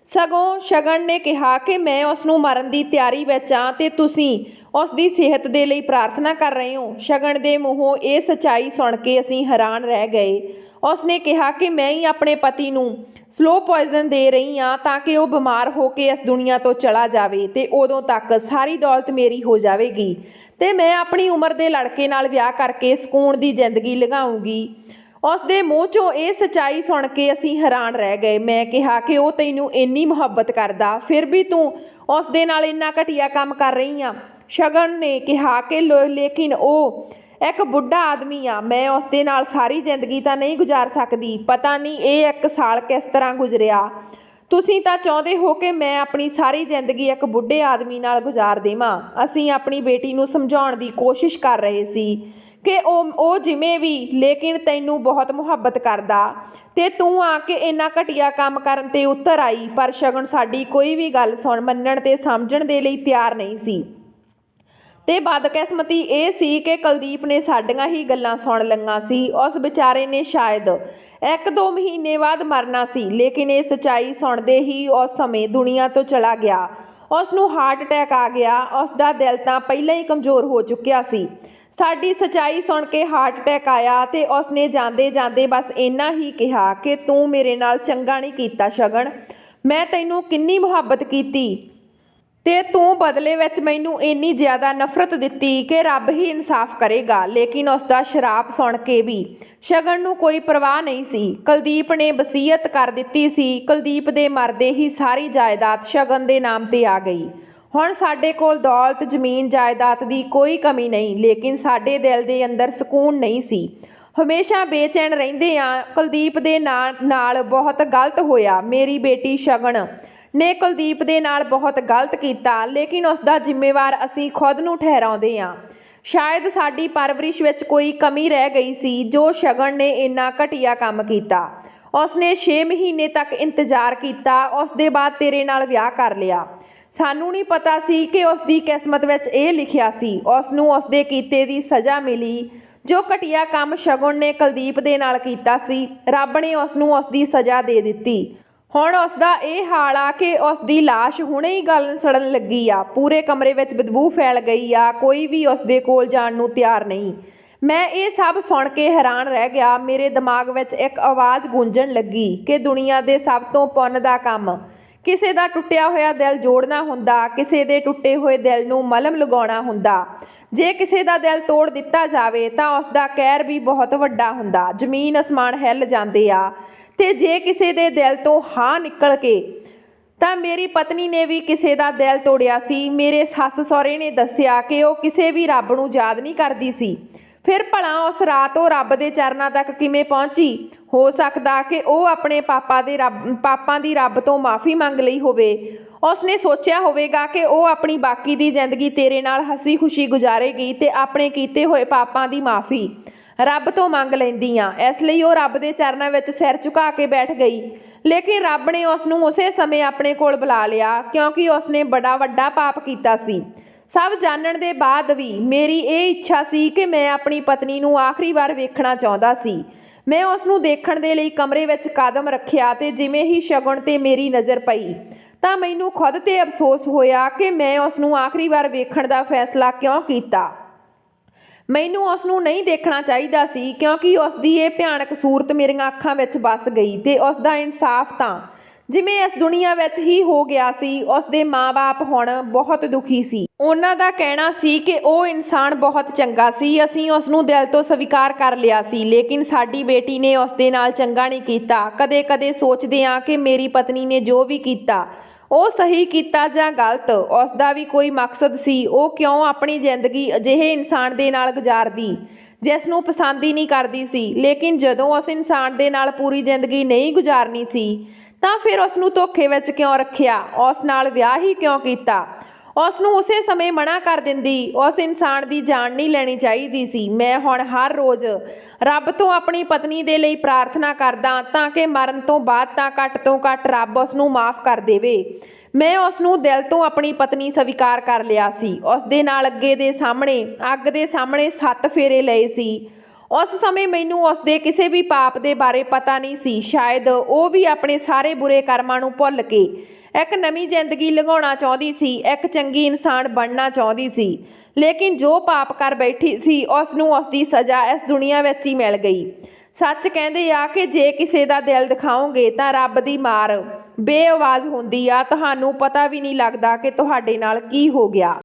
ਸਗੋਂ ਸ਼ਗਨ ਨੇ ਕਿਹਾ ਕਿ ਮੈਂ ਉਸ ਨੂੰ ਮਾਰਨ ਦੀ ਤਿਆਰੀ ਵਿੱਚ ਹਾਂ ਤੇ ਤੁਸੀਂ ਉਸ ਦੀ ਸਿਹਤ ਦੇ ਲਈ ਪ੍ਰਾਰਥਨਾ ਕਰ ਰਹੇ ਹੋ। ਸ਼ਗਨ ਦੇ ਮੂੰਹੋਂ ਇਹ ਸੱਚਾਈ ਸੁਣ ਕੇ ਅਸੀਂ ਹੈਰਾਨ ਰਹਿ ਗਏ। ਉਸਨੇ ਕਿਹਾ ਕਿ ਮੈਂ ਹੀ ਆਪਣੇ ਪਤੀ ਨੂੰ ਸਲੋ ਪੋਇਜ਼ਨ ਦੇ ਰਹੀ ਹਾਂ ਤਾਂ ਕਿ ਉਹ ਬਿਮਾਰ ਹੋ ਕੇ ਇਸ ਦੁਨੀਆ ਤੋਂ ਚਲਾ ਜਾਵੇ ਤੇ ਉਦੋਂ ਤੱਕ ਸਾਰੀ ਦੌਲਤ ਮੇਰੀ ਹੋ ਜਾਵੇਗੀ ਤੇ ਮੈਂ ਆਪਣੀ ਉਮਰ ਦੇ ਲੜਕੇ ਨਾਲ ਵਿਆਹ ਕਰਕੇ ਸਕੂਨ ਦੀ ਜ਼ਿੰਦਗੀ ਲੰਘਾਊਂਗੀ। ਉਸ ਦੇ ਮੂੰਹ 'ਚੋਂ ਇਹ ਸੱਚਾਈ ਸੁਣ ਕੇ ਅਸੀਂ ਹੈਰਾਨ ਰਹਿ ਗਏ। ਮੈਂ ਕਿਹਾ ਕਿ ਉਹ ਤੈਨੂੰ ਇੰਨੀ ਮੁਹੱਬਤ ਕਰਦਾ, ਫਿਰ ਵੀ ਤੂੰ ਉਸ ਦੇ ਨਾਲ ਇੰਨਾ ਘਟੀਆ ਕੰਮ ਕਰ ਰਹੀ ਆ। ਸ਼ਗਨ ਨੇ ਕਿਹਾ ਕਿ ਲੇਕਿਨ ਉਹ ਇੱਕ ਬੁੱਢਾ ਆਦਮੀ ਆ, ਮੈਂ ਉਸ ਦੇ ਨਾਲ ਸਾਰੀ ਜ਼ਿੰਦਗੀ ਤਾਂ ਨਹੀਂ ਗੁਜ਼ਾਰ ਸਕਦੀ। ਪਤਾ ਨਹੀਂ ਇਹ 1 ਸਾਲ ਕਿਸ ਤਰ੍ਹਾਂ ਗੁਜ਼ਰਿਆ। ਤੁਸੀਂ ਤਾਂ ਚਾਹੁੰਦੇ ਹੋ ਕਿ ਮੈਂ ਆਪਣੀ ਸਾਰੀ ਜ਼ਿੰਦਗੀ ਇੱਕ ਬੁੱਢੇ ਆਦਮੀ ਨਾਲ ਗੁਜ਼ਾਰ ਦੇਵਾਂ। ਅਸੀਂ ਆਪਣੀ ਬੇਟੀ ਨੂੰ ਸਮਝਾਉਣ ਦੀ ਕੋਸ਼ਿਸ਼ ਕਰ ਰਹੇ ਸੀ ਕਿ ਉਹ ਜਿਵੇਂ ਵੀ, ਲੇਕਿਨ ਤੈਨੂੰ ਬਹੁਤ ਮੁਹੱਬਤ ਕਰਦਾ ਤੇ ਤੂੰ ਆ ਕੇ ਇੰਨਾ ਘਟੀਆ ਕੰਮ ਕਰਨ ਤੇ ਉਤਰ ਆਈ। ਪਰ ਸ਼ਗਨ ਸਾਡੀ ਕੋਈ ਵੀ ਗੱਲ ਮੰਨਣ ਤੇ ਸਮਝਣ ਦੇ ਲਈ ਤਿਆਰ ਨਹੀਂ ਸੀ ਤੇ ਬਦਕਿਸਮਤੀ ਇਹ ਸੀ ਕਿ ਕੁਲਦੀਪ ਨੇ ਸਾਡੀਆਂ ਹੀ ਗੱਲਾਂ ਸੁਣ ਲਈਆਂ ਸੀ। ਉਸ ਵਿਚਾਰੇ ਨੇ ਸ਼ਾਇਦ 1-2 ਮਹੀਨੇ ਬਾਅਦ ਮਰਨਾ ਸੀ, ਲੇਕਿਨ ਇਹ ਸੱਚਾਈ ਸੁਣਦੇ ਹੀ ਉਸ ਸਮੇਂ ਦੁਨੀਆ ਤੋਂ ਚਲਾ ਗਿਆ। ਉਸ ਨੂੰ ਹਾਰਟ ਅਟੈਕ ਆ ਗਿਆ। ਉਸ ਦਾ ਦਿਲ ਤਾਂ ਪਹਿਲਾਂ ਹੀ ਕਮਜ਼ੋਰ ਹੋ ਚੁੱਕਿਆ ਸੀ। ਸਾਡੀ ਸੱਚਾਈ ਸੁਣ ਕੇ ਹਾਰਟ ਅਟੈਕ ਆਇਆ ਤੇ ਉਸਨੇ ਜਾਂਦੇ ਜਾਂਦੇ ਬਸ ਇੰਨਾ ਹੀ ਕਿਹਾ ਕਿ ਤੂੰ ਮੇਰੇ ਨਾਲ ਚੰਗਾ ਨਹੀਂ ਕੀਤਾ ਸ਼ਗਨ, ਮੈਂ ਤੈਨੂੰ ਕਿੰਨੀ ਮੁਹੱਬਤ ਕੀਤੀ ਤੇ ਤੂੰ ਬਦਲੇ ਵਿੱਚ ਮੈਨੂੰ ਇੰਨੀ ਜ਼ਿਆਦਾ ਨਫ਼ਰਤ ਦਿੱਤੀ ਕਿ ਰੱਬ ਹੀ ਇਨਸਾਫ ਕਰੇਗਾ। ਲੇਕਿਨ ਉਸ ਦਾ ਸ਼ਰਾਪ ਸੁਣ ਕੇ ਵੀ ਸ਼ਗਨ ਨੂੰ ਕੋਈ ਪਰਵਾਹ ਨਹੀਂ ਸੀ। ਕੁਲਦੀਪ ਨੇ ਵਸੀਅਤ ਕਰ ਦਿੱਤੀ ਸੀ। ਕੁਲਦੀਪ ਦੇ ਮਰਦੇ ਹੀ ਸਾਰੀ ਜਾਇਦਾਦ ਸ਼ਗਨ ਦੇ ਨਾਮ ਤੇ ਆ ਗਈ। ਹੁਣ ਸਾਡੇ ਕੋਲ ਦੌਲਤ, ਜ਼ਮੀਨ, ਜਾਇਦਾਦ ਦੀ ਕੋਈ ਕਮੀ ਨਹੀਂ, ਲੇਕਿਨ ਸਾਡੇ ਦਿਲ ਦੇ ਅੰਦਰ ਸਕੂਨ ਨਹੀਂ ਸੀ। ਹਮੇਸ਼ਾ ਬੇਚੈਨ ਰਹਿੰਦੇ ਆ। ਕੁਲਦੀਪ ਦੇ ਨਾਲ ਬਹੁਤ ਗਲਤ ਹੋਇਆ। ਮੇਰੀ ਬੇਟੀ ਸ਼ਗਨ ਨੇ ਕੁਲਦੀਪ ਦੇ ਨਾਲ ਬਹੁਤ ਗਲਤ ਕੀਤਾ, ਲੇਕਿਨ ਉਸ ਦਾ ਜ਼ਿੰਮੇਵਾਰ ਅਸੀਂ ਖੁਦ ਨੂੰ ਠਹਿਰਾਉਂਦੇ ਹਾਂ। ਸ਼ਾਇਦ ਸਾਡੀ ਪਰਵਰਿਸ਼ ਵਿੱਚ ਕੋਈ ਕਮੀ ਰਹਿ ਗਈ ਸੀ ਜੋ ਸ਼ਗਨ ਨੇ ਇੰਨਾ ਘਟੀਆ ਕੰਮ ਕੀਤਾ। ਉਸਨੇ 6 ਮਹੀਨੇ ਤੱਕ ਇੰਤਜ਼ਾਰ ਕੀਤਾ। ਉਸ ਦੇ ਬਾਅਦ ਤੇਰੇ ਨਾਲ ਵਿਆਹ ਕਰ ਲਿਆ। ਸਾਨੂੰ ਨਹੀਂ ਪਤਾ ਸੀ ਕਿ ਉਸ ਦੀ ਕਿਸਮਤ ਵਿੱਚ ਇਹ ਲਿਖਿਆ ਸੀ। ਉਸ ਨੂੰ ਉਸ ਦੇ ਕੀਤੇ ਦੀ ਸਜ਼ਾ ਮਿਲੀ। ਜੋ ਘਟੀਆ ਕੰਮ ਸ਼ਗਨ ਨੇ ਕੁਲਦੀਪ ਦੇ ਨਾਲ ਕੀਤਾ ਸੀ, ਰੱਬ ਨੇ ਉਸ ਨੂੰ ਉਸ ਦੀ ਸਜ਼ਾ ਦੇ ਦਿੱਤੀ। ਹੁਣ ਉਸ ਦਾ ਇਹ ਹਾਲ ਆ ਕਿ ਉਸ ਦੀ ਲਾਸ਼ ਹੁਣੇ ਹੀ ਗਲਣ ਸੜਨ ਲੱਗੀ ਆ। ਪੂਰੇ ਕਮਰੇ ਵਿੱਚ ਬਦਬੂ ਫੈਲ ਗਈ ਆ। ਕੋਈ ਵੀ ਉਸ ਦੇ ਕੋਲ ਜਾਣ ਨੂੰ ਤਿਆਰ ਨਹੀਂ। ਮੈਂ ਇਹ ਸਭ ਸੁਣ ਕੇ ਹੈਰਾਨ ਰਹਿ ਗਿਆ। ਮੇਰੇ ਦਿਮਾਗ ਵਿੱਚ ਇੱਕ ਆਵਾਜ਼ ਗੂੰਜਣ ਲੱਗੀ ਕਿ ਦੁਨੀਆ ਦੇ ਸਭ ਤੋਂ ਪੁੰਨ ਦਾ ਕੰਮ ਕਿਸੇ ਦਾ ਟੁੱਟਿਆ ਹੋਇਆ ਦਿਲ ਜੋੜਨਾ ਹੁੰਦਾ, ਕਿਸੇ ਦੇ ਟੁੱਟੇ ਹੋਏ ਦਿਲ ਨੂੰ ਮਲਮ ਲਗਾਉਣਾ ਹੁੰਦਾ। ਜੇ ਕਿਸੇ ਦਾ ਦਿਲ ਤੋੜ ਦਿੱਤਾ ਜਾਵੇ ਤਾਂ ਉਸ ਦਾ ਕਹਿਰ ਵੀ ਬਹੁਤ ਵੱਡਾ ਹੁੰਦਾ। ਜ਼ਮੀਨ ਅਸਮਾਨ ਹਿੱਲ ਜਾਂਦੇ ਆ। ਤੇ ਜੇ ਕਿਸੇ ਦੇ ਦਿਲ ਤੋਂ ਹਾਂ ਨਿਕਲ ਕੇ ਤਾਂ ਮੇਰੀ ਪਤਨੀ ਨੇ ਵੀ ਕਿਸੇ ਦਾ ਦਿਲ ਤੋੜਿਆ ਸੀ। ਮੇਰੇ ਸੱਸ ਸਹੁਰੇ ਨੇ ਦੱਸਿਆ ਕਿ ਉਹ ਕਿਸੇ ਵੀ ਰੱਬ ਨੂੰ ਯਾਦ ਨਹੀਂ ਕਰਦੀ ਸੀ। ਫਿਰ ਭਲਾ ਉਸ ਰਾਤ ਉਹ ਰੱਬ ਦੇ ਚਰਨਾਂ ਤੱਕ ਕਿਵੇਂ ਪਹੁੰਚੀ? ਹੋ ਸਕਦਾ ਕਿ ਉਹ ਆਪਣੇ ਪਾਪਾਂ ਦੀ ਰੱਬ ਤੋਂ ਮਾफ़ੀ ਮੰਗ ਲਈ ਹੋਵੇ। ਉਸਨੇ ਸੋਚਿਆ ਹੋਵੇਗਾ ਕਿ ਉਹ ਆਪਣੀ ਬਾਕੀ ਦੀ ਜ਼ਿੰਦਗੀ ਤੇਰੇ ਨਾਲ ਹੱਸੀ ਖੁਸ਼ੀ ਗੁਜ਼ਾਰੇਗੀ ਤੇ ਆਪਣੇ ਕੀਤੇ ਹੋਏ ਪਾਪਾਂ ਦੀ ਮਾफ़ੀ ਰੱਬ ਤੋਂ ਮੰਗ ਲੈਂਦੀ ਆ। ਇਸ ਲਈ ਉਹ ਰੱਬ ਦੇ ਚਰਨਾਂ ਵਿੱਚ ਸਿਰ ਝੁਕਾ ਕੇ ਬੈਠ ਗਈ। ਲੇਕਿਨ ਰੱਬ ਨੇ ਉਸ ਨੂੰ ਉਸੇ ਸਮੇਂ ਆਪਣੇ ਕੋਲ ਬੁਲਾ ਲਿਆ, ਕਿਉਂਕਿ ਉਸਨੇ ਬੜਾ ਵੱਡਾ ਪਾਪ ਕੀਤਾ ਸੀ। ਸਭ ਜਾਣਨ ਦੇ ਬਾਅਦ ਵੀ ਮੇਰੀ ਇਹ ਇੱਛਾ ਸੀ ਕਿ ਮੈਂ ਆਪਣੀ ਪਤਨੀ ਨੂੰ ਆਖਰੀ ਵਾਰ ਵੇਖਣਾ ਚਾਹੁੰਦਾ ਸੀ। ਮੈਂ ਉਸ ਨੂੰ ਦੇਖਣ ਦੇ ਲਈ ਕਮਰੇ ਵਿੱਚ ਕਦਮ ਰੱਖਿਆ ਤੇ ਜਿਵੇਂ ਹੀ ਸ਼ਗਨ ਤੇ ਮੇਰੀ ਨਜ਼ਰ ਪਈ ਤਾਂ ਮੈਨੂੰ ਖੁਦ ਤੇ ਅਫਸੋਸ ਹੋਇਆ ਕਿ ਮੈਂ ਉਸ ਨੂੰ ਆਖਰੀ ਵਾਰ ਵੇਖਣ ਦਾ ਫੈਸਲਾ ਕਿਉਂ ਕੀਤਾ। ਮੈਨੂੰ ਉਸ ਨੂੰ ਨਹੀਂ ਦੇਖਣਾ ਚਾਹੀਦਾ ਸੀ, ਕਿਉਂਕਿ ਉਸ ਦੀ ਇਹ ਭਿਆਨਕ ਸੂਰਤ ਮੇਰੀਆਂ ਅੱਖਾਂ ਵਿੱਚ ਵੱਸ ਗਈ ਤੇ ਉਸ ਦਾ ਇਨਸਾਫ ਤਾਂ ਜਿਵੇਂ ਇਸ ਦੁਨੀਆ ਵਿੱਚ ਹੀ ਹੋ ਗਿਆ ਸੀ। ਉਸ ਦੇ ਮਾਂ-ਬਾਪ ਹੁਣ ਬਹੁਤ ਦੁਖੀ ਸੀ। ਉਹਨਾਂ ਦਾ ਕਹਿਣਾ ਸੀ ਕਿ ਉਹ ਇਨਸਾਨ ਬਹੁਤ ਚੰਗਾ ਸੀ। ਅਸੀਂ ਉਸ ਨੂੰ ਦਿਲ ਤੋਂ ਸਵੀਕਾਰ ਕਰ ਲਿਆ ਸੀ, ਲੇਕਿਨ ਸਾਡੀ ਬੇਟੀ ਨੇ ਉਸ ਦੇ ਨਾਲ ਚੰਗਾ ਨਹੀਂ ਕੀਤਾ। ਕਦੇ-ਕਦੇ ਸੋਚਦੇ ਹਾਂ ਕਿ ਮੇਰੀ ਪਤਨੀ ਨੇ ਜੋ ਵੀ ਕੀਤਾ ਉਹ ਸਹੀ ਕੀਤਾ ਜਾਂ ਗਲਤ। ਉਸ ਦਾ ਵੀ ਕੋਈ ਮਕਸਦ ਸੀ। ਉਹ ਕਿਉਂ ਆਪਣੀ ਜ਼ਿੰਦਗੀ ਅਜਿਹੇ ਇਨਸਾਨ ਦੇ ਨਾਲ ਗੁਜ਼ਾਰਦੀ ਜਿਸ ਨੂੰ ਪਸੰਦ ਹੀ ਨਹੀਂ ਕਰਦੀ ਸੀ। ਲੇਕਿਨ ਜਦੋਂ ਉਸ ਇਨਸਾਨ ਦੇ ਨਾਲ ਪੂਰੀ ਜ਼ਿੰਦਗੀ ਨਹੀਂ ਗੁਜ਼ਾਰਨੀ ਸੀ ਤਾਂ ਫਿਰ ਉਸ ਨੂੰ ਧੋਖੇ ਵਿੱਚ ਕਿਉਂ ਰੱਖਿਆ? ਉਸ ਨਾਲ ਵਿਆਹ ਹੀ ਕਿਉਂ ਕੀਤਾ? ਉਸ ਨੂੰ ਉਸੇ ਸਮੇਂ ਮਨਾ ਕਰ ਦਿੰਦੀ। ਉਸ ਇਨਸਾਨ ਦੀ ਜਾਨ ਨਹੀਂ ਲੈਣੀ ਚਾਹੀਦੀ ਸੀ। ਮੈਂ ਹੁਣ ਹਰ ਰੋਜ਼ ਰੱਬ ਤੋਂ ਆਪਣੀ ਪਤਨੀ ਦੇ ਲਈ ਪ੍ਰਾਰਥਨਾ ਕਰਦਾ ਤਾਂ ਕਿ ਮਰਨ ਤੋਂ ਬਾਅਦ ਤਾਂ ਘੱਟ ਤੋਂ ਘੱਟ ਰੱਬ ਉਸ ਨੂੰ ਮਾफ़ ਕਰ ਦੇਵੇ। ਮੈਂ ਉਸ ਨੂੰ ਦਿਲ ਤੋਂ ਆਪਣੀ ਪਤਨੀ ਸਵੀਕਾਰ ਕਰ ਲਿਆ ਸੀ। ਉਸ ਦੇ ਨਾਲ ਅੱਗ ਦੇ ਸਾਹਮਣੇ 7 ਫੇਰੇ ਲਏ ਸੀ। ਉਸ ਸਮੇਂ ਮੈਨੂੰ ਉਸ ਦੇ ਕਿਸੇ ਵੀ ਪਾਪ ਦੇ ਬਾਰੇ ਪਤਾ ਨਹੀਂ ਸੀ। ਸ਼ਾਇਦ ਉਹ ਵੀ ਆਪਣੇ ਸਾਰੇ ਬੁਰੇ ਕਰਮਾਂ ਨੂੰ ਭੁੱਲ ਕੇ ਇੱਕ ਨਵੀਂ ਜ਼ਿੰਦਗੀ ਲੰਘਾਉਣਾ ਚਾਹੁੰਦੀ ਸੀ, ਇੱਕ ਚੰਗੀ ਇਨਸਾਨ ਬਣਨਾ ਚਾਹੁੰਦੀ ਸੀ। ਲੇਕਿਨ ਜੋ ਪਾਪ ਕਰ ਬੈਠੀ ਸੀ ਉਸ ਨੂੰ ਉਸ ਦੀ ਸਜ਼ਾ ਇਸ ਦੁਨੀਆ ਵਿੱਚ ਹੀ ਮਿਲ ਗਈ। ਸੱਚ ਕਹਿੰਦੇ ਆ ਕਿ ਜੇ ਕਿਸੇ ਦਾ ਦਿਲ ਦਿਖਾਓਗੇ ਤਾਂ ਰੱਬ ਦੀ ਮਾਰ ਬੇਆਵਾਜ਼ ਹੁੰਦੀ ਆ। ਤੁਹਾਨੂੰ ਪਤਾ ਵੀ ਨਹੀਂ ਲੱਗਦਾ ਕਿ ਤੁਹਾਡੇ ਨਾਲ ਕੀ ਹੋ ਗਿਆ।